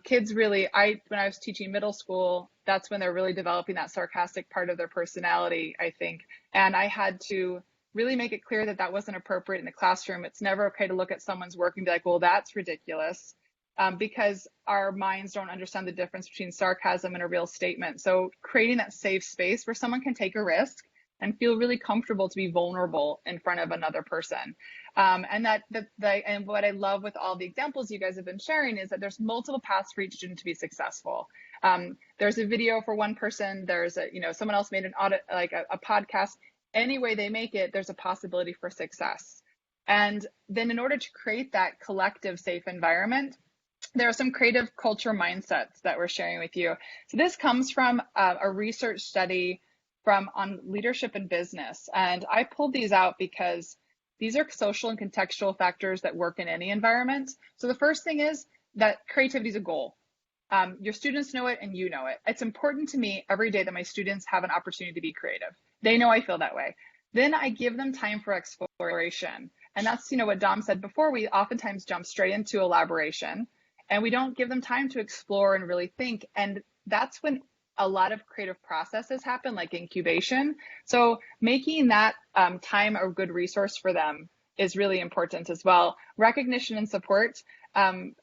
Kids really, when I was teaching middle school, that's when they're really developing that sarcastic part of their personality, I think. And I had to really make it clear that wasn't appropriate in the classroom. It's never okay to look at someone's work and be like, well, that's ridiculous. because our minds don't understand the difference between sarcasm and a real statement. So creating that safe space where someone can take a risk and feel really comfortable to be vulnerable in front of another person. And what I love with all the examples you guys have been sharing is that there's multiple paths for each student to be successful. There's a video for one person. There's someone else made an audit, like a podcast. Any way they make it, there's a possibility for success. And then in order to create that collective safe environment, there are some creative culture mindsets that we're sharing with you. So this comes from a research study on leadership and business. And I pulled these out because these are social and contextual factors that work in any environment. So the first thing is that creativity is a goal. Your students know it and you know it. It's important to me every day that my students have an opportunity to be creative. They know I feel that way. Then I give them time for exploration. And that's, what Dom said before, we oftentimes jump straight into elaboration and we don't give them time to explore and really think. And that's when a lot of creative processes happen, like incubation. So making that time a good resource for them is really important as well. Recognition and support.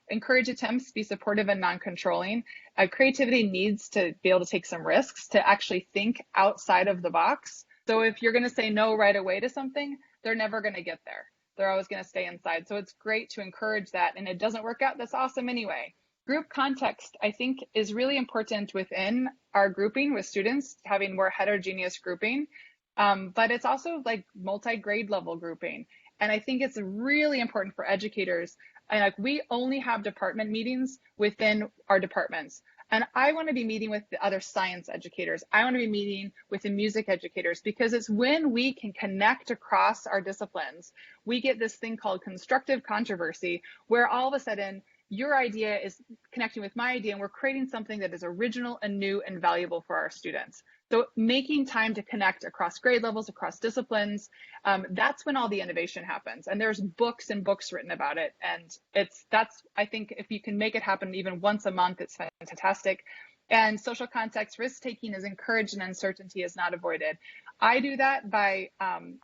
Encourage attempts, be supportive and non-controlling. Creativity needs to be able to take some risks, to actually think outside of the box. So if you're going to say no right away to something, they're never going to get there. They're always going to stay inside. So it's great to encourage that. And it doesn't work out, that's awesome anyway. Group context, I think, is really important within our grouping with students, having more heterogeneous grouping. But it's also like multi-grade level grouping. And I think it's really important for educators. And like we only have department meetings within our departments. And I want to be meeting with the other science educators. I want to be meeting with the music educators, because it's when we can connect across our disciplines, we get this thing called constructive controversy, where all of a sudden your idea is connecting with my idea and we're creating something that is original and new and valuable for our students. So making time to connect across grade levels, across disciplines, that's when all the innovation happens. And there's books and books written about it. And I think if you can make it happen even once a month, it's fantastic. And social context, risk-taking is encouraged and uncertainty is not avoided. I do that by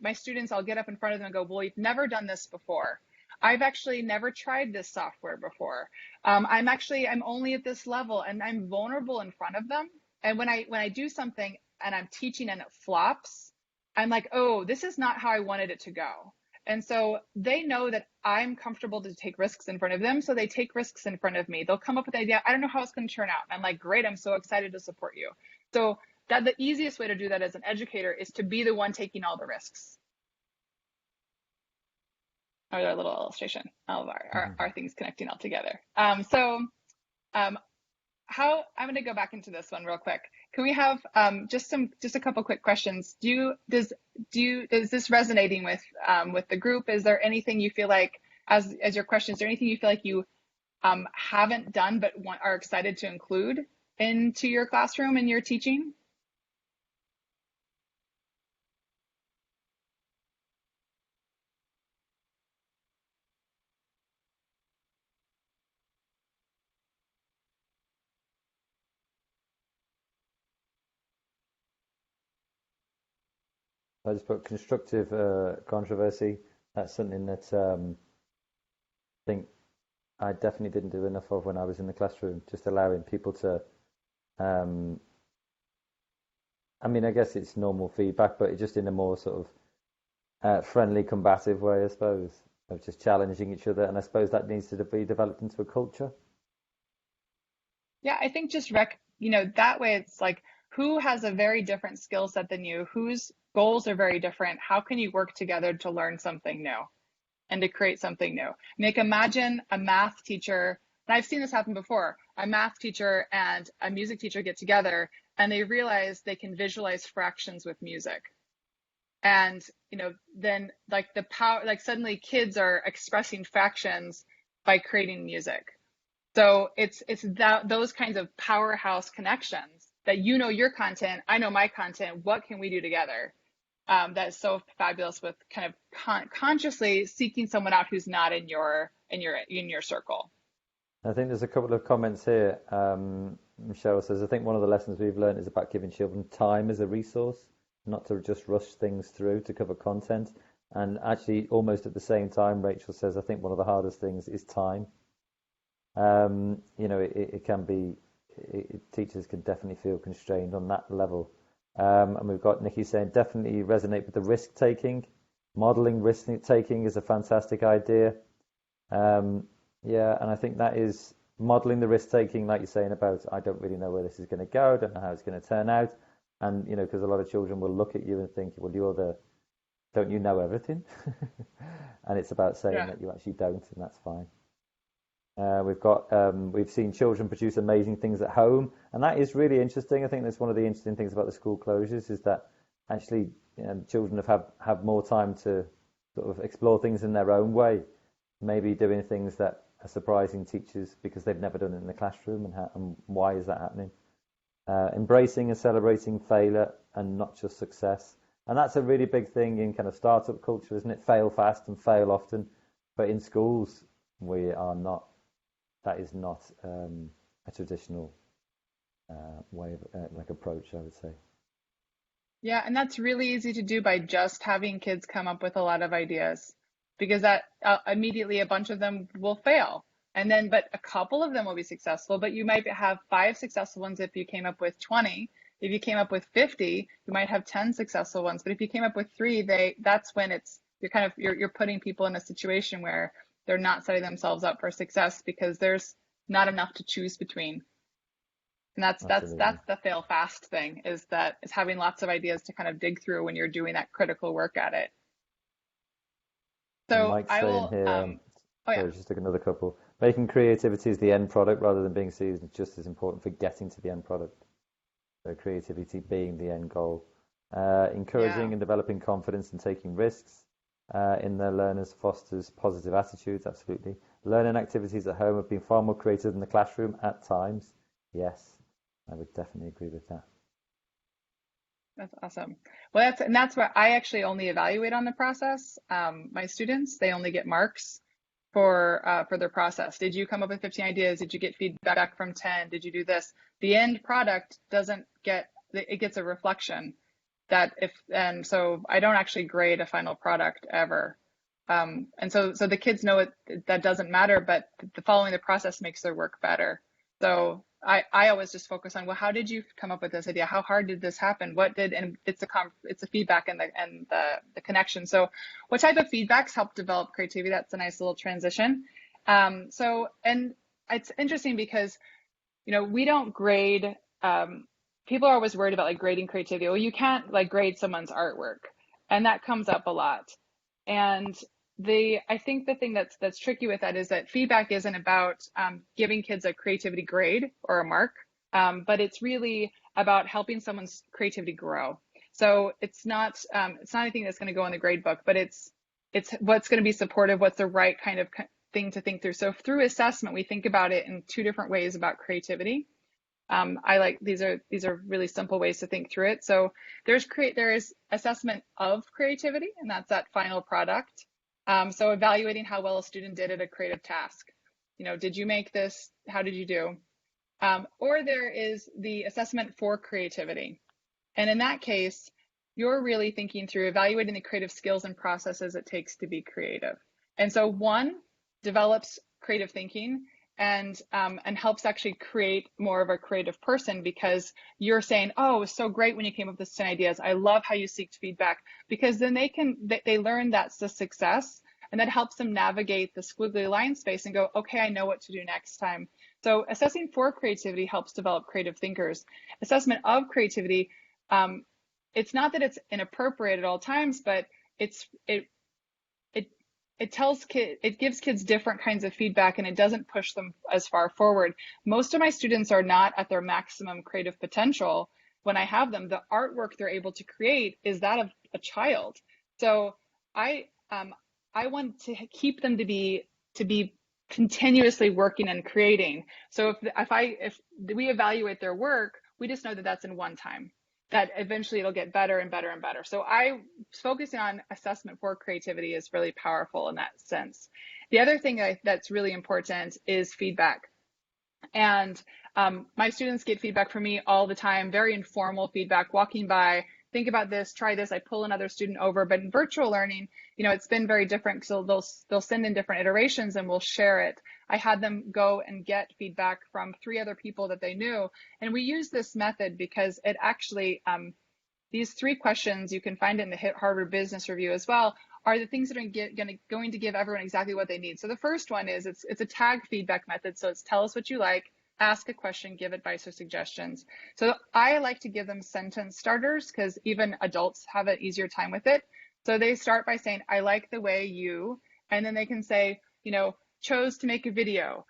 my students. I'll get up in front of them and go, well, we've never done this before. I've actually never tried this software before. I'm only at this level, and I'm vulnerable in front of them. And when I do something and I'm teaching and it flops, I'm like, oh, this is not how I wanted it to go. And so they know that I'm comfortable to take risks in front of them. So they take risks in front of me. They'll come up with an idea. I don't know how it's going to turn out. I'm like, great, I'm so excited to support you. So that the easiest way to do that as an educator is to be the one taking all the risks. Or a little illustration of our things connecting all together. How I'm going to go back into this one real quick. Can we have just a couple quick questions? Is this resonating with the group? Is there anything you feel like, as your question, is there anything you feel like you haven't done but are excited to include into your classroom and your teaching? I just put constructive controversy. That's something that I think I definitely didn't do enough of when I was in the classroom, just allowing people to, I guess it's normal feedback, but just in a more sort of friendly, combative way, I suppose, of just challenging each other. And I suppose that needs to be developed into a culture. Yeah, I think just that way it's like, who has a very different skill set than you, whose goals are very different. How can you work together to learn something new and to create something new? Imagine a math teacher, and I've seen this happen before, a math teacher and a music teacher get together and they realize they can visualize fractions with music. And, then like the power, like suddenly kids are expressing fractions by creating music. So it's those kinds of powerhouse connections that your content, I know my content, what can we do together? That's so fabulous, with kind of consciously seeking someone out who's not in your circle. I think there's a couple of comments here. Michelle says, I think one of the lessons we've learned is about giving children time as a resource, not to just rush things through to cover content. And actually, almost at the same time, Rachel says, I think one of the hardest things is time. It can be, teachers can definitely feel constrained on that level. And we've got Nikki saying definitely resonate with the risk taking. Modeling risk taking is a fantastic idea. Yeah, and I think that is modeling the risk taking, like you're saying about, I don't really know where this is going to go, I don't know how it's going to turn out. And, because a lot of children will look at you and think, well, don't you know everything? And it's about saying Yeah. that you actually don't, and that's fine. We've seen children produce amazing things at home, and that is really interesting. I think that's one of the interesting things about the school closures is that actually children have more time to sort of explore things in their own way, maybe doing things that are surprising teachers because they've never done it in the classroom, and why is that happening? Embracing and celebrating failure and not just success. And that's a really big thing in kind of startup culture, isn't it? Fail fast and fail often. But in schools, that is not a traditional way of like approach, I would say. Yeah, and that's really easy to do by just having kids come up with a lot of ideas, because that immediately a bunch of them will fail. And then, but a couple of them will be successful, but you might have 5 successful ones if you came up with 20. If you came up with 50, you might have 10 successful ones. But if you came up with 3, that's when you're putting people in a situation where they're not setting themselves up for success because there's not enough to choose between. And that's Absolutely. the fail fast thing, is having lots of ideas to kind of dig through when you're doing that critical work at it. And So Mike's I saying will, here, oh yeah, sorry, just took another couple. Making creativity as the end product rather than being seen is just as important for getting to the end product. So creativity being the end goal. yeah. Encouraging and developing confidence and taking risks in their learners fosters positive attitudes, absolutely. Learning activities at home have been far more creative than the classroom at times. Yes, I would definitely agree with that. That's awesome. Well, that's where I actually only evaluate on the process. My students, they only get marks for their process. Did you come up with 15 ideas? Did you get feedback from 10? Did you do this? The end product doesn't get, it gets a reflection and so I don't actually grade a final product ever. And so the kids know that doesn't matter, but the following the process makes their work better. So I always just focus on, well, how did you come up with this idea? How hard did this happen? And it's a feedback and the connection. So what type of feedbacks help develop creativity? That's a nice little transition. And it's interesting because, we don't grade, people are always worried about like grading creativity. Well, you can't like grade someone's artwork, and that comes up a lot. And I think the thing that's tricky with that is that feedback isn't about giving kids a creativity grade or a mark, but it's really about helping someone's creativity grow. So it's not anything that's going to go in the grade book, but it's what's going to be supportive, what's the right kind of thing to think through. So through assessment, we think about it in 2 different ways about creativity. These are really simple ways to think through it. So there is assessment of creativity, and that's that final product. So evaluating how well a student did at a creative task. Did you make this? How did you do? Or there is the assessment for creativity. And in that case, you're really thinking through evaluating the creative skills and processes it takes to be creative. And so one develops creative thinking and helps actually create more of a creative person, because you're saying, oh, it was so great when you came up with 10 ideas. I love how you seeked feedback, because then they learn that's the success, and that helps them navigate the squiggly line space and go, okay, I know what to do next time. So assessing for creativity helps develop creative thinkers. Assessment of creativity, it's not that it's inappropriate at all times, but it gives kids different kinds of feedback, and it doesn't push them as far forward. Most of my students are not at their maximum creative potential when I have them. The artwork they're able to create is that of a child. So I want to keep them to be continuously working and creating. So if we evaluate their work, we just know that that's in one time, that eventually it'll get better and better and better. So focusing on assessment for creativity is really powerful in that sense. The other thing that's really important is feedback. And my students get feedback from me all the time, very informal feedback, walking by, think about this, try this. I pull another student over. But in virtual learning, it's been very different. So they'll send in different iterations and we'll share it. I had them go and get feedback from 3 other people that they knew. And we use this method because it actually, these 3 questions, you can find it in the Harvard Business Review as well, are the things that are going to give everyone exactly what they need. So the first one is it's a tag feedback method. So it's tell us what you like, ask a question, give advice or suggestions. So I like to give them sentence starters because even adults have an easier time with it. So they start by saying, I like the way you, and then they can say, chose to make a video,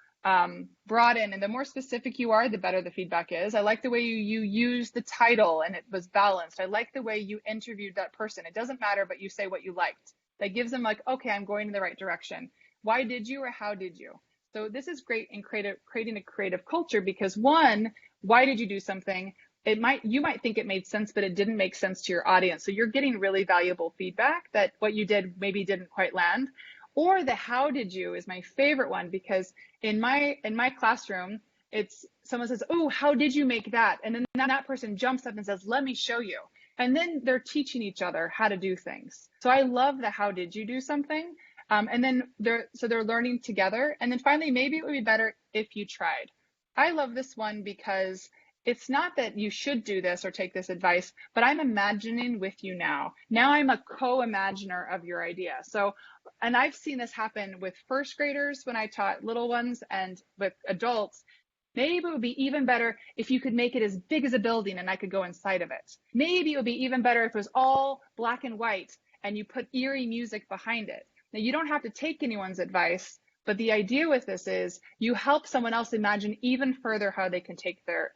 brought in, and the more specific you are, the better the feedback is. I like the way you used the title and it was balanced. I like the way you interviewed that person. It doesn't matter, but you say what you liked. That gives them like, okay, I'm going in the right direction. Why did you or how did you? So this is great in creating a creative culture because 1, why did you do something? You might think it made sense, but it didn't make sense to your audience. So you're getting really valuable feedback that what you did maybe didn't quite land. Or the how did you is my favorite one because in my classroom, it's someone says, oh, how did you make that? And then that person jumps up and says, let me show you. And then they're teaching each other how to do things. So I love the how did you do something? And then they're learning together. And then finally, maybe it would be better if you tried. I love this one because it's not that you should do this or take this advice, but I'm imagining with you now. Now I'm a co-imaginer of your idea. So, and I've seen this happen with first graders when I taught little ones and with adults. Maybe it would be even better if you could make it as big as a building and I could go inside of it. Maybe it would be even better if it was all black and white and you put eerie music behind it. Now, you don't have to take anyone's advice, but the idea with this is you help someone else imagine even further how they can take their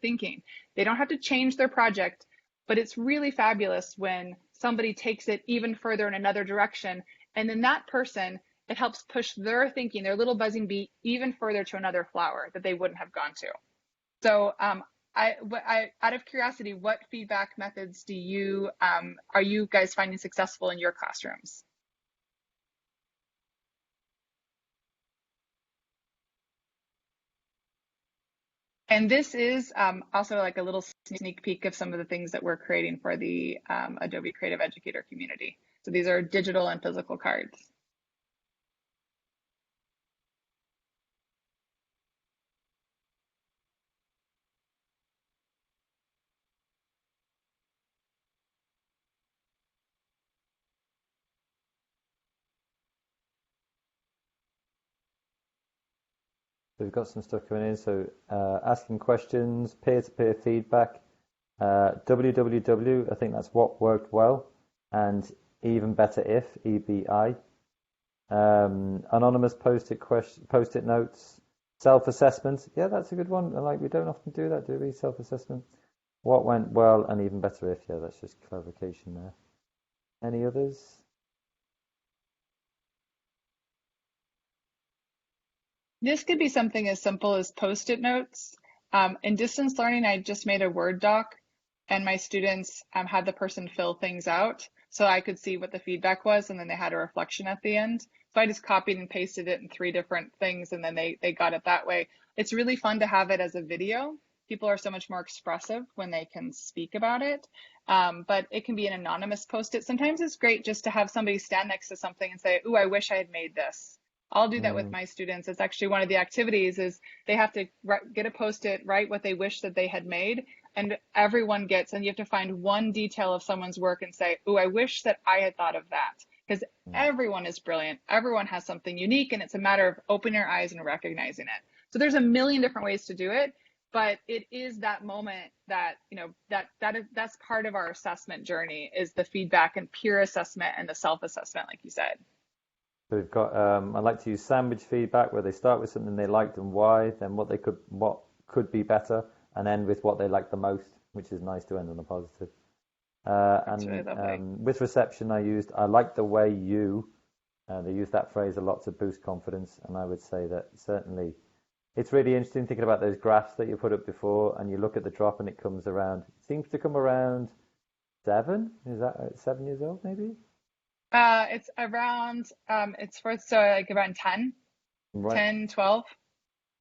thinking. They don't have to change their project, but it's really fabulous when somebody takes it even further in another direction. And then that person, it helps push their thinking, their little buzzing bee, even further to another flower that they wouldn't have gone to. So out of curiosity, what feedback methods are you guys finding successful in your classrooms? And this is also like a little sneak peek of some of the things that we're creating for the Adobe Creative Educator community. So these are digital and physical cards. So we've got some stuff coming in. So asking questions, peer-to-peer feedback, www, I think that's what worked well, and even better if, EBI. Anonymous post-it notes, self-assessment. Yeah, that's a good one. Like, we don't often do that, do we? Self-assessment. What went well and even better if. Yeah, that's just clarification there. Any others? This could be something as simple as post-it notes. In distance learning, I just made a Word doc and my students had the person fill things out so I could see what the feedback was, and then they had a reflection at the end. So I just copied and pasted it in 3 different things, and then they got it that way. It's really fun to have it as a video. People are so much more expressive when they can speak about it, but it can be an anonymous post-it. Sometimes it's great just to have somebody stand next to something and say, ooh, I wish I had made this. I'll do that with my students. It's actually one of the activities is they have to get a post-it, write what they wish that they had made, and everyone gets, and you have to find one detail of someone's work and say, oh, I wish that I had thought of that. Because everyone is brilliant. Everyone has something unique, and it's a matter of opening your eyes and recognizing it. So there's a million different ways to do it, but it is that moment that, that's part of our assessment journey is the feedback and peer assessment and the self-assessment, like you said. So we've got, I like to use sandwich feedback where they start with something they liked and why, then what could be better, and end with what they liked the most, which is nice to end on a positive. With reception, I like the way you, they use that phrase a lot to boost confidence, and I would say that certainly it's really interesting thinking about those graphs that you put up before, and you look at the drop and it comes around, it seems to come around 7, is that 7 years old maybe? It's around, like around 10, right. 10, 12.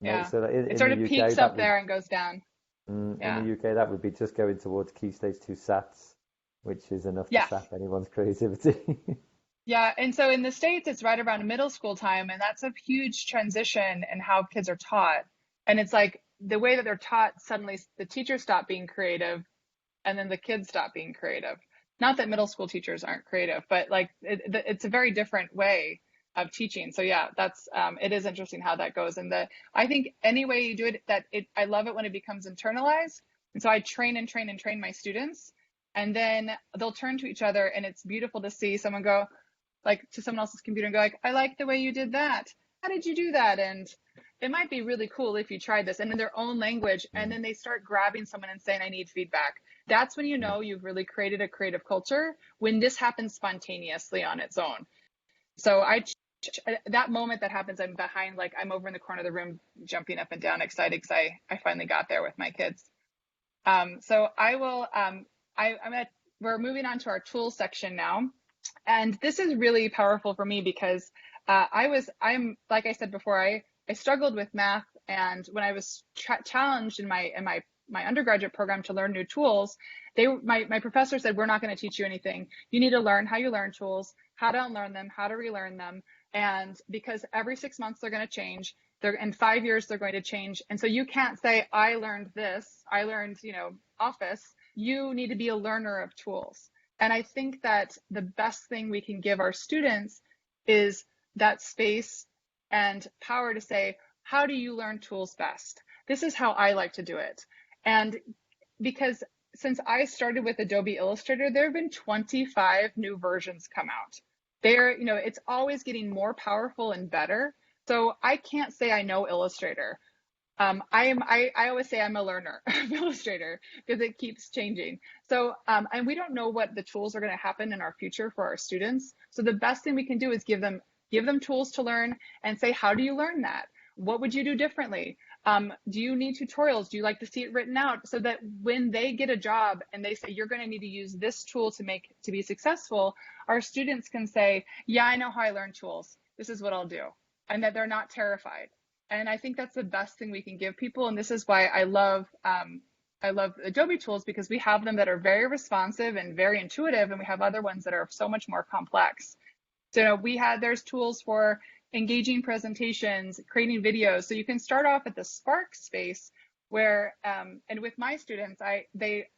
Yeah. So it sort of peaks up there and goes down. In the Yeah. UK, that would be just going towards Key Stage 2 SATs, which is enough to Yes. sap anyone's creativity. Yeah, and so in the States, it's right around middle school time, and that's a huge transition in how kids are taught. And it's like the way that they're taught, suddenly the teachers stop being creative, and then the kids stop being creative. Not that middle school teachers aren't creative, but like it's a very different way of teaching. So yeah, that's it is interesting how that goes. And I think any way you do it, I love it when it becomes internalized. And so I train and train and train my students, and then they'll turn to each other, and it's beautiful to see someone go like to someone else's computer and go like, I like the way you did that. How did you do that? And it might be really cool if you tried this and in their own language. And then they start grabbing someone and saying, I need feedback. That's when you know you've really created a creative culture, when this happens spontaneously on its own. So that moment that happens, I'm behind, like I'm over in the corner of the room, jumping up and down, excited because I finally got there with my kids. So I will, we're moving on to our tools section now. And this is really powerful for me because I'm like I said before, I struggled with math, and when I was challenged in my undergraduate program to learn new tools, my professor said, we're not going to teach you anything. You need to learn how you learn tools, how to unlearn them, how to relearn them, and because every 6 months they're going to change. In 5 years they're going to change, and so you can't say I learned this. I learned Office. You need to be a learner of tools. And I think that the best thing we can give our students is that space and power to say, how do you learn tools best? This is how I like to do it. And because since I started with Adobe Illustrator, there have been 25 new versions come out. It's always getting more powerful and better. So I can't say I know Illustrator. I always say I'm a learner of Illustrator because it keeps changing. So, and we don't know what the tools are going to happen in our future for our students. So the best thing we can do is give them tools to learn and say, how do you learn that? What would you do differently? Do you need tutorials? Do you like to see it written out? So that when they get a job and they say, you're going to need to use this tool to be successful, our students can say, yeah, I know how I learn tools. This is what I'll do. And that they're not terrified. And I think that's the best thing we can give people. And this is why I love Adobe tools, because we have them that are very responsive and very intuitive, and we have other ones that are so much more complex. So there's tools for engaging presentations, creating videos. So you can start off at the Spark space where, and with my students, I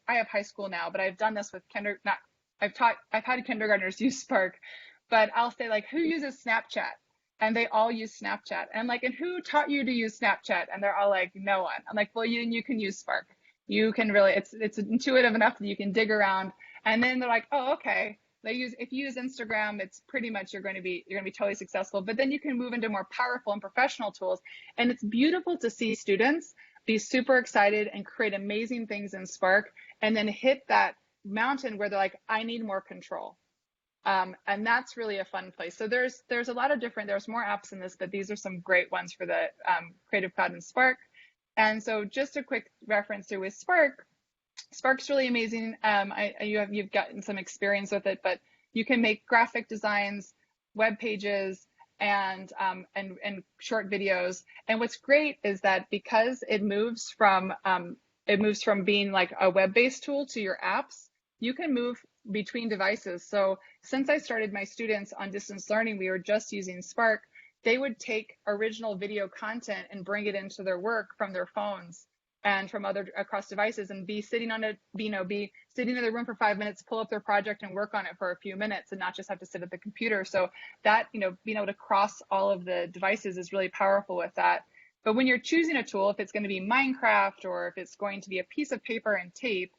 have high school now, but I've done this with I've had kindergartners use Spark, but I'll say like, who uses Snapchat? And they all use Snapchat. And I'm like, and who taught you to use Snapchat? And they're all like, no one. I'm like, well, you can use Spark. You can really, it's intuitive enough that you can dig around. And then they're like, oh, okay. If you use Instagram, it's pretty much you're going to be totally successful. But then you can move into more powerful and professional tools. And it's beautiful to see students be super excited and create amazing things in Spark, and then hit that mountain where they're like, I need more control. And that's really a fun place. So there's a lot of there's more apps in this, but these are some great ones for the Creative Cloud and Spark. And so just a quick reference to with Spark. Spark's really amazing. You've gotten some experience with it, but you can make graphic designs, web pages, and short videos. And what's great is that because it moves from being like a web-based tool to your apps, you can move between devices. So since I started my students on distance learning, we were just using Spark. They would take original video content and bring it into their work from their phones and from across devices, and be sitting in the room for 5 minutes, pull up their project and work on it for a few minutes, and not just have to sit at the computer. So that, being able to cross all of the devices is really powerful with that. But when you're choosing a tool, if it's going to be Minecraft or if it's going to be a piece of paper and tape,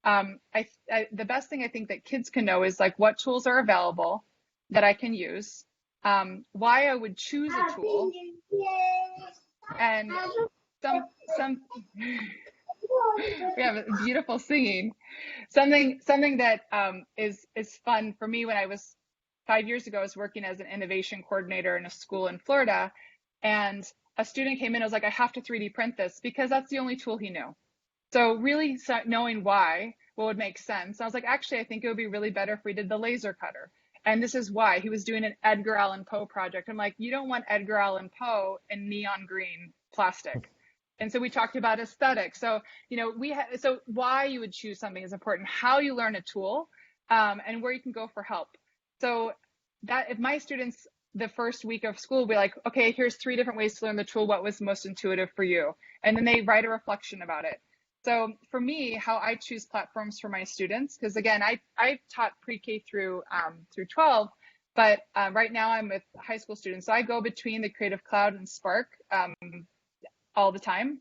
the best thing I think that kids can know is like what tools are available that I can use, why I would choose a tool, and some we have beautiful singing. Something that is fun for me. When I was 5 years ago, I was working as an innovation coordinator in a school in Florida, and a student came in and was like, I have to 3D print this, because that's the only tool he knew. So really knowing what would make sense. I was like, actually, I think it would be really better if we did the laser cutter. And this is why. He was doing an Edgar Allan Poe project. I'm like, you don't want Edgar Allan Poe in neon green plastic. And so we talked about aesthetics. So, so why you would choose something is important, how you learn a tool, and where you can go for help. So that if my students, the first week of school, will be like, okay, here's 3 different ways to learn the tool. What was most intuitive for you? And then they write a reflection about it. So for me, how I choose platforms for my students, because again, I taught pre-K through 12, but right now I'm with high school students. So I go between the Creative Cloud and Spark all the time.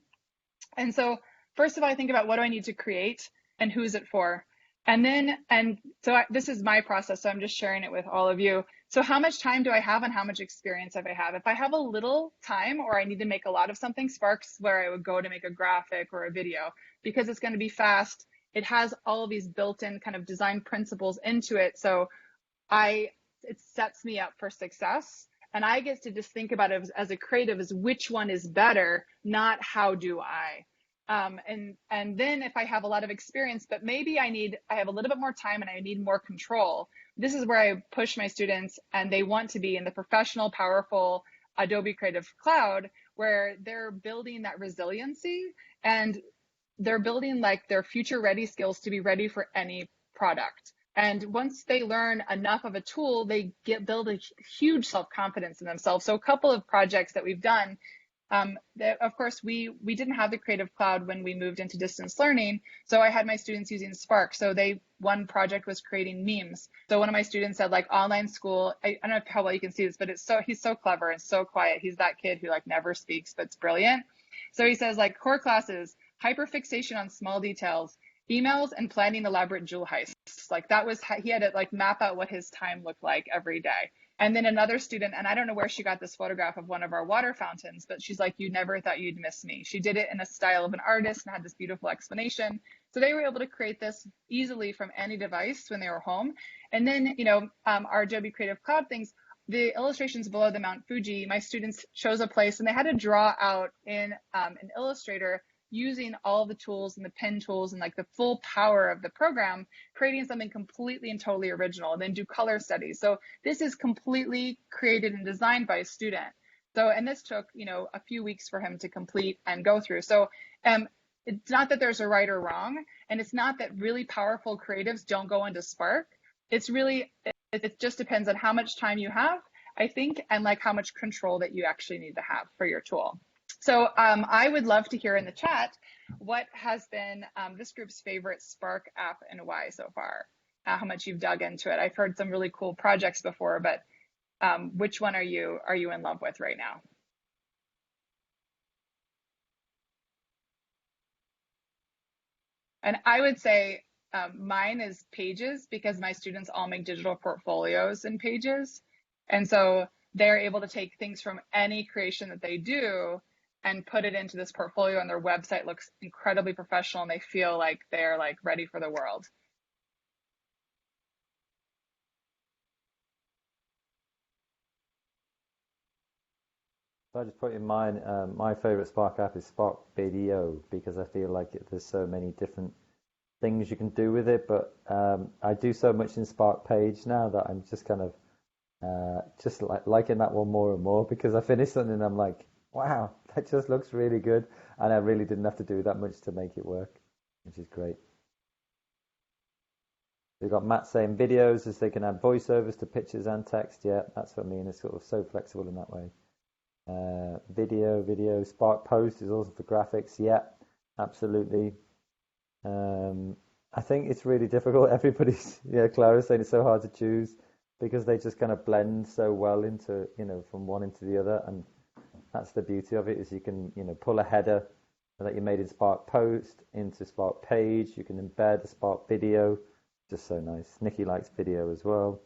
And so first of all, I think about what do I need to create and who's it for? This is my process, so I'm just sharing it with all of you. So how much time do I have and how much experience have I have? If I have a little time or I need to make a lot of something, Spark's where I would go to make a graphic or a video because it's going to be fast. It has all of these built-in kind of design principles into it. So it sets me up for success. And I get to just think about it as a creative as which one is better, not how do I. And then if I have a lot of experience, but maybe I have a little bit more time and I need more control, this is where I push my students and they want to be in the professional, powerful Adobe Creative Cloud, where they're building that resiliency and they're building like their future ready skills to be ready for any product. And once they learn enough of a tool, they build a huge self-confidence in themselves. So a couple of projects that we've done, of course, we didn't have the Creative Cloud when we moved into distance learning. So I had my students using Spark. So one project was creating memes. So one of my students said like online school, I don't know how well you can see this, but he's so clever and so quiet. He's that kid who like never speaks, but it's brilliant. So he says like core classes, hyperfixation on small details, emails and planning elaborate jewel heists. Like that was, he had to like map out what his time looked like every day. And then another student, and I don't know where she got this photograph of one of our water fountains, but she's like, you never thought you'd miss me. She did it in a style of an artist and had this beautiful explanation. So they were able to create this easily from any device when they were home. And then, our Adobe Creative Cloud things, the illustrations below the Mount Fuji, my students chose a place and they had to draw out in an Illustrator using all the tools and the pen tools and like the full power of the program, creating something completely and totally original, and then do color studies. So this is completely created and designed by a student. So, and this took, a few weeks for him to complete and go through. So it's not that there's a right or wrong, and it's not that really powerful creatives don't go into Spark. It's really, it just depends on how much time you have, I think, and like how much control that you actually need to have for your tool. So I would love to hear in the chat what has been this group's favorite Spark app and why so far, how much you've dug into it. I've heard some really cool projects before, but which one are you in love with right now? And I would say mine is Pages, because my students all make digital portfolios in Pages. And so they're able to take things from any creation that they do and put it into this portfolio, and their website looks incredibly professional and they feel like they're like ready for the world. So I just put in mine, my favorite Spark app is Spark Video, because I feel like there's so many different things you can do with it, but I do so much in Spark Page now that I'm just kind of just liking that one more and more, because I finish something and I'm like, wow, that just looks really good, and I really didn't have to do that much to make it work, which is great. We've got Matt saying videos, as they can add voiceovers to pictures and text. Yeah, that's what I mean. It's sort of so flexible in that way. Video, Spark Post is also for graphics. Yeah, absolutely. I think it's really difficult. Everybody's, Clara's saying it's so hard to choose because they just kind of blend so well into, from one into the other. And that's the beauty of it, is you can, pull a header that you made in Spark Post into Spark Page. You can embed a Spark Video. Just so nice. Nikki likes video as well.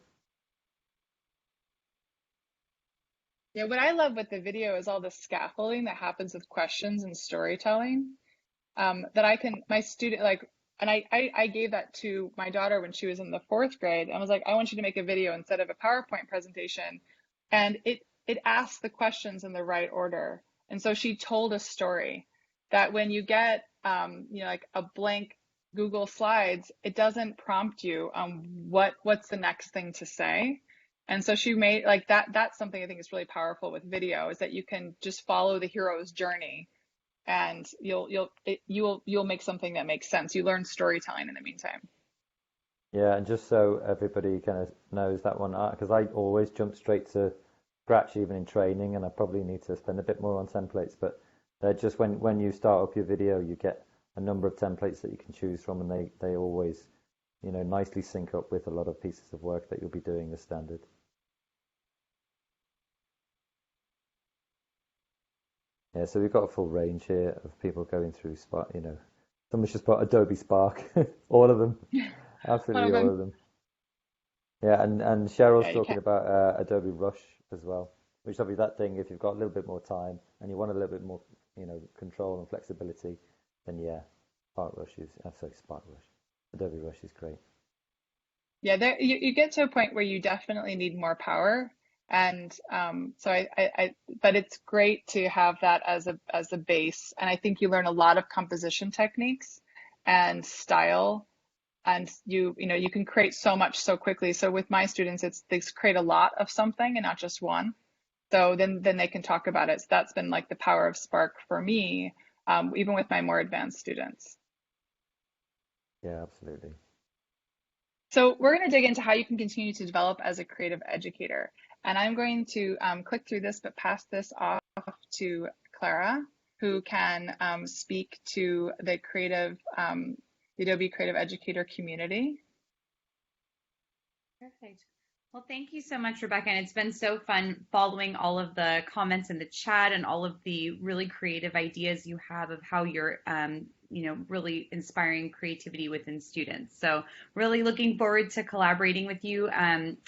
Yeah, what I love with the video is all the scaffolding that happens with questions and storytelling. That my student, and I gave that to my daughter when she was in the 4th grade. I was like, I want you to make a video instead of a PowerPoint presentation. And it asked the questions in the right order. And so she told a story that when you get, like a blank Google Slides, it doesn't prompt you on what's the next thing to say. And so she made like that. That's something I think is really powerful with video, is that you can just follow the hero's journey. and you'll make something that makes sense. You learn storytelling in the meantime. Yeah, and just so everybody kind of knows that one, because I always jump straight to Scratch even in training, and I probably need to spend a bit more on templates, but they're just when you start up your video, you get a number of templates that you can choose from, and they always, nicely sync up with a lot of pieces of work that you'll be doing as standard. Yeah, so we've got a full range here of people going through Spark, someone's just put Adobe Spark, all of them, One of absolutely all them, of them. Yeah, and Cheryl's yeah, you talking can't. about Adobe Rush as well, which will be that thing if you've got a little bit more time and you want a little bit more, control and flexibility, then yeah, Spark Rush. Adobe Rush is great. Yeah, you get to a point where you definitely need more power. And but it's great to have that as a base. And I think you learn a lot of composition techniques and style. And you can create so much so quickly. So with my students, they create a lot of something and not just one. So then they can talk about it. So that's been like the power of Spark for me, even with my more advanced students. Yeah, absolutely. So we're going to dig into how you can continue to develop as a creative educator. And I'm going to click through this, but pass this off to Clara, who can speak to the Adobe Creative Educator community. Perfect. Well, thank you so much, Rebecca. And it's been so fun following all of the comments in the chat and all of the really creative ideas you have of how you're, really inspiring creativity within students. So really looking forward to collaborating with you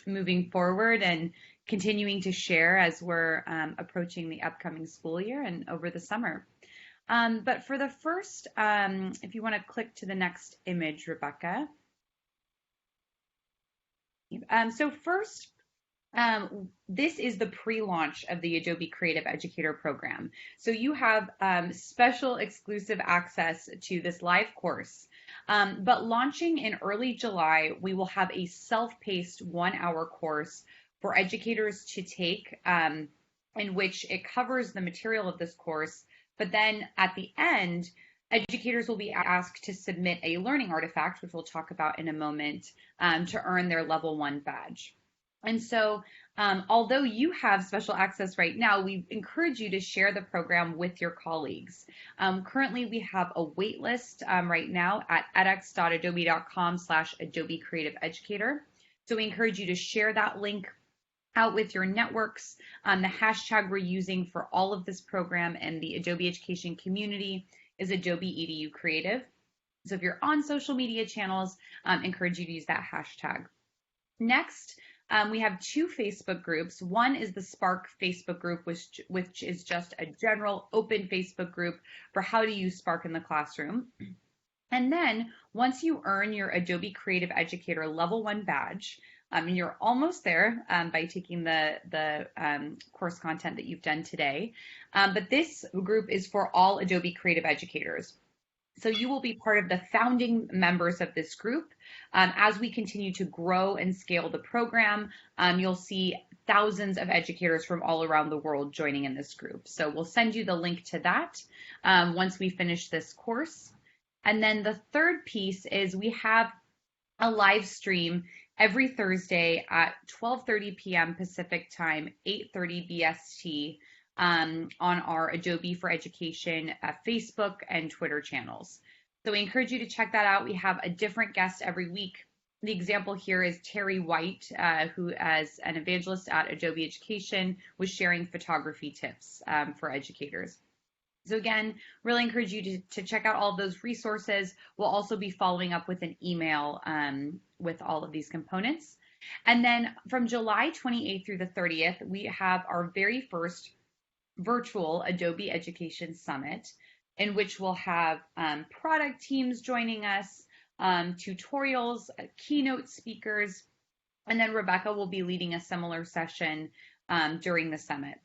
moving forward and continuing to share as we're approaching the upcoming school year and over the summer. But for the first, if you want to click to the next image, Rebecca. So first, this is the pre-launch of the Adobe Creative Educator program. So you have special exclusive access to this live course. But launching in early July, we will have a self-paced 1-hour course for educators to take in which it covers the material of this course. But then at the end, educators will be asked to submit a learning artifact, which we'll talk about in a moment, to earn their level 1 badge. And so, although you have special access right now, we encourage you to share the program with your colleagues. Currently, we have a wait list right now at edx.adobe.com/Adobe Creative Educator. So we encourage you to share that link out with your networks. The hashtag we're using for all of this program and the Adobe education community is Adobe EDU Creative. So if you're on social media channels, encourage you to use that hashtag. Next, we have 2 Facebook groups. One is the Spark Facebook group, which is just a general open Facebook group for how to use Spark in the classroom. And then once you earn your Adobe Creative Educator Level 1 badge, and you're almost there by taking the course content that you've done today. But this group is for all Adobe Creative Educators. So you will be part of the founding members of this group. As we continue to grow and scale the program, you'll see thousands of educators from all around the world joining in this group. So we'll send you the link to that once we finish this course. And then the third piece is we have a live stream every Thursday at 12:30 p.m. Pacific time, 8:30 BST, on our Adobe for Education Facebook and Twitter channels. So we encourage you to check that out. We have a different guest every week. The example here is Terry White, who as an evangelist at Adobe Education was sharing photography tips for educators. So again, really encourage you to check out all of those resources. We'll also be following up with an email with all of these components. And then from July 28th through the 30th, we have our very first virtual Adobe Education Summit, in which we'll have product teams joining us, tutorials, keynote speakers, and then Rebecca will be leading a similar session during the summit.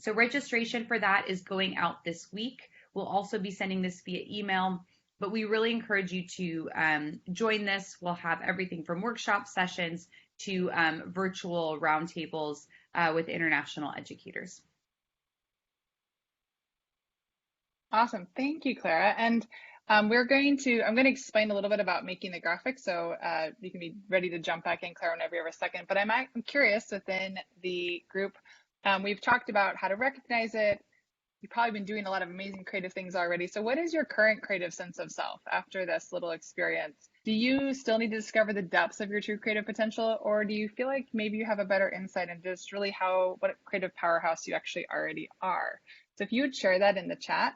So registration for that is going out this week. We'll also be sending this via email, but we really encourage you to join this. We'll have everything from workshop sessions to virtual roundtables with international educators. Awesome. Thank you, Clara. And I'm going to explain a little bit about making the graphic. So you can be ready to jump back in, Clara, whenever you have a second. But I'm curious within the group, we've talked about how to recognize it. You've probably been doing a lot of amazing creative things already. So what is your current creative sense of self after this little experience? Do you still need to discover the depths of your true creative potential, or do you feel like maybe you have a better insight into just really what a creative powerhouse you actually already are? So if you would share that in the chat,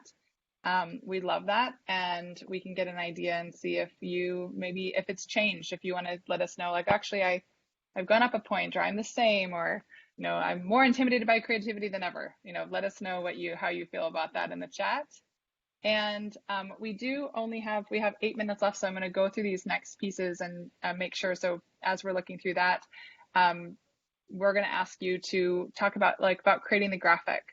we'd love that. And we can get an idea and see if if it's changed, if you want to let us know, like, actually, I've gone up a point, or I'm the same, or I'm more intimidated by creativity than ever. Let us know how you feel about that in the chat. And we have 8 minutes left, so I'm going to go through these next pieces and make sure. So as we're looking through that, we're going to ask you to talk about creating the graphic.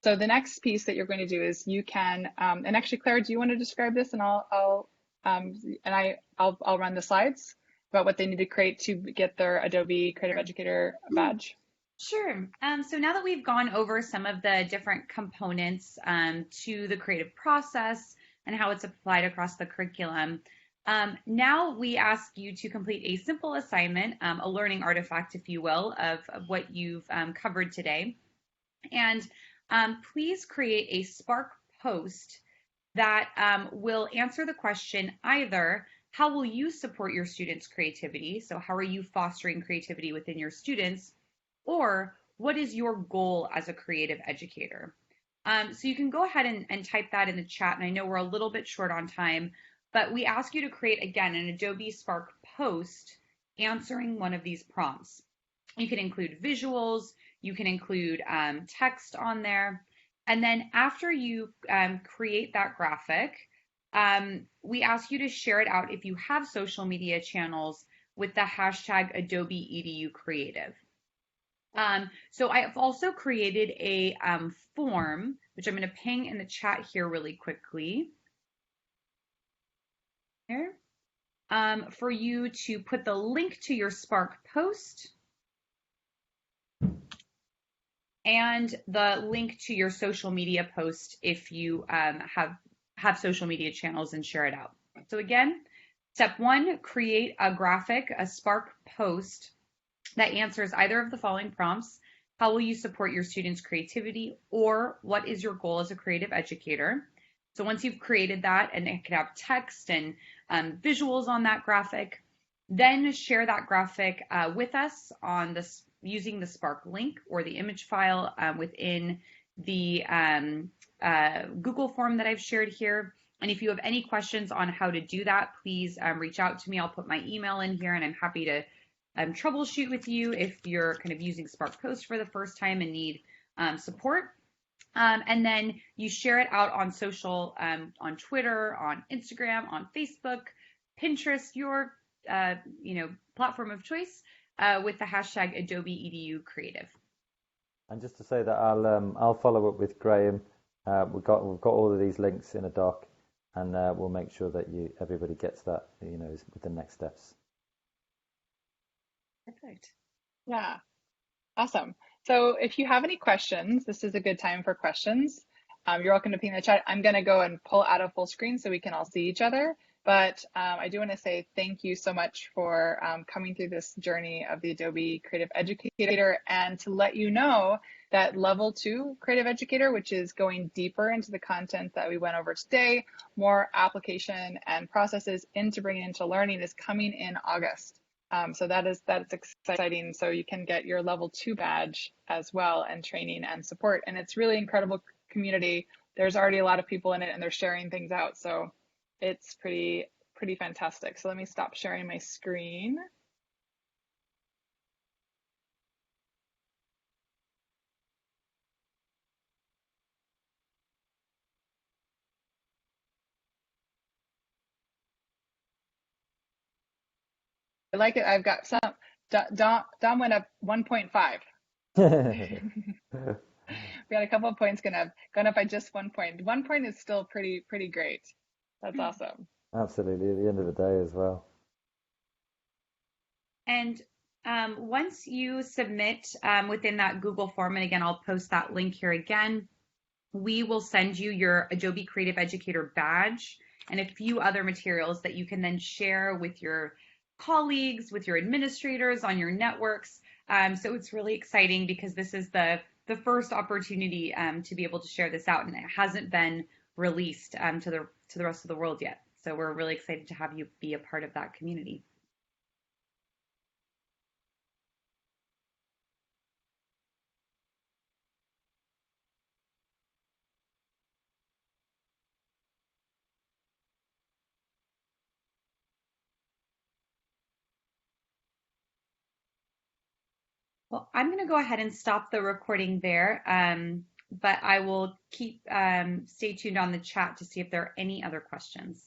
So the next piece that you're going to do is you can, and actually, Claire, do you want to describe this, and I'll run the slides about what they need to create to get their Adobe Creative Educator badge. Sure. So now that we've gone over some of the different components to the creative process and how it's applied across the curriculum, now we ask you to complete a simple assignment, a learning artifact, if you will, of what you've covered today. And please create a Spark post that will answer the question either, how will you support your students' creativity? So how are you fostering creativity within your students? Or what is your goal as a creative educator? So you can go ahead and type that in the chat. And I know we're a little bit short on time, but we ask you to create, again, an Adobe Spark post answering one of these prompts. You can include visuals, you can include text on there. And then after you create that graphic, we ask you to share it out if you have social media channels with the hashtag Adobe EDU Creative. So I have also created a form, which I'm going to ping in the chat here really quickly. Here, for you to put the link to your Spark post and the link to your social media post if you have social media channels, and share it out. So again, step 1, create a graphic, a Spark post that answers either of the following prompts. How will you support your students' creativity, or what is your goal as a creative educator? So once you've created that, and it could have text and visuals on that graphic, then share that graphic with us on this using the Spark link or the image file within the Google form that I've shared here. And if you have any questions on how to do that, please reach out to me. I'll put my email in here, and I'm happy to troubleshoot with you if you're kind of using Spark Post for the first time and need support. And then you share it out on social, on Twitter, on Instagram, on Facebook, Pinterest, your platform of choice, with the hashtag Adobe EDU Creative. And just to say that I'll follow up with Graham. We've got all of these links in a doc, and we'll make sure that everybody gets that with the next steps. Perfect. Yeah, awesome. So if you have any questions, this is a good time for questions. You're welcome to ping in the chat. I'm going to go and pull out of full screen so we can all see each other. But I do want to say thank you so much for coming through this journey of the Adobe Creative Educator, and to let you know that Level 2 Creative Educator, which is going deeper into the content that we went over today, more application and processes into bringing into learning, is coming in August. So that's exciting. So you can get your Level 2 badge as well, and training and support. And it's really incredible community. There's already a lot of people in it, and they're sharing things out. So it's pretty fantastic. So let me stop sharing my screen. I like it. I've got some. Dom went up 1.5. We got a couple of points gone up by just 1 point. 1 point is still pretty great. That's awesome. Absolutely, at the end of the day as well. And once you submit within that Google form, and again, I'll post that link here again, we will send you your Adobe Creative Educator badge and a few other materials that you can then share with your colleagues, with your administrators on your networks. So it's really exciting because this is the first opportunity to be able to share this out, and it hasn't been released to the rest of the world yet. So we're really excited to have you be a part of that community. Well, I'm going to go ahead and stop the recording there, but I will keep stay tuned on the chat to see if there are any other questions.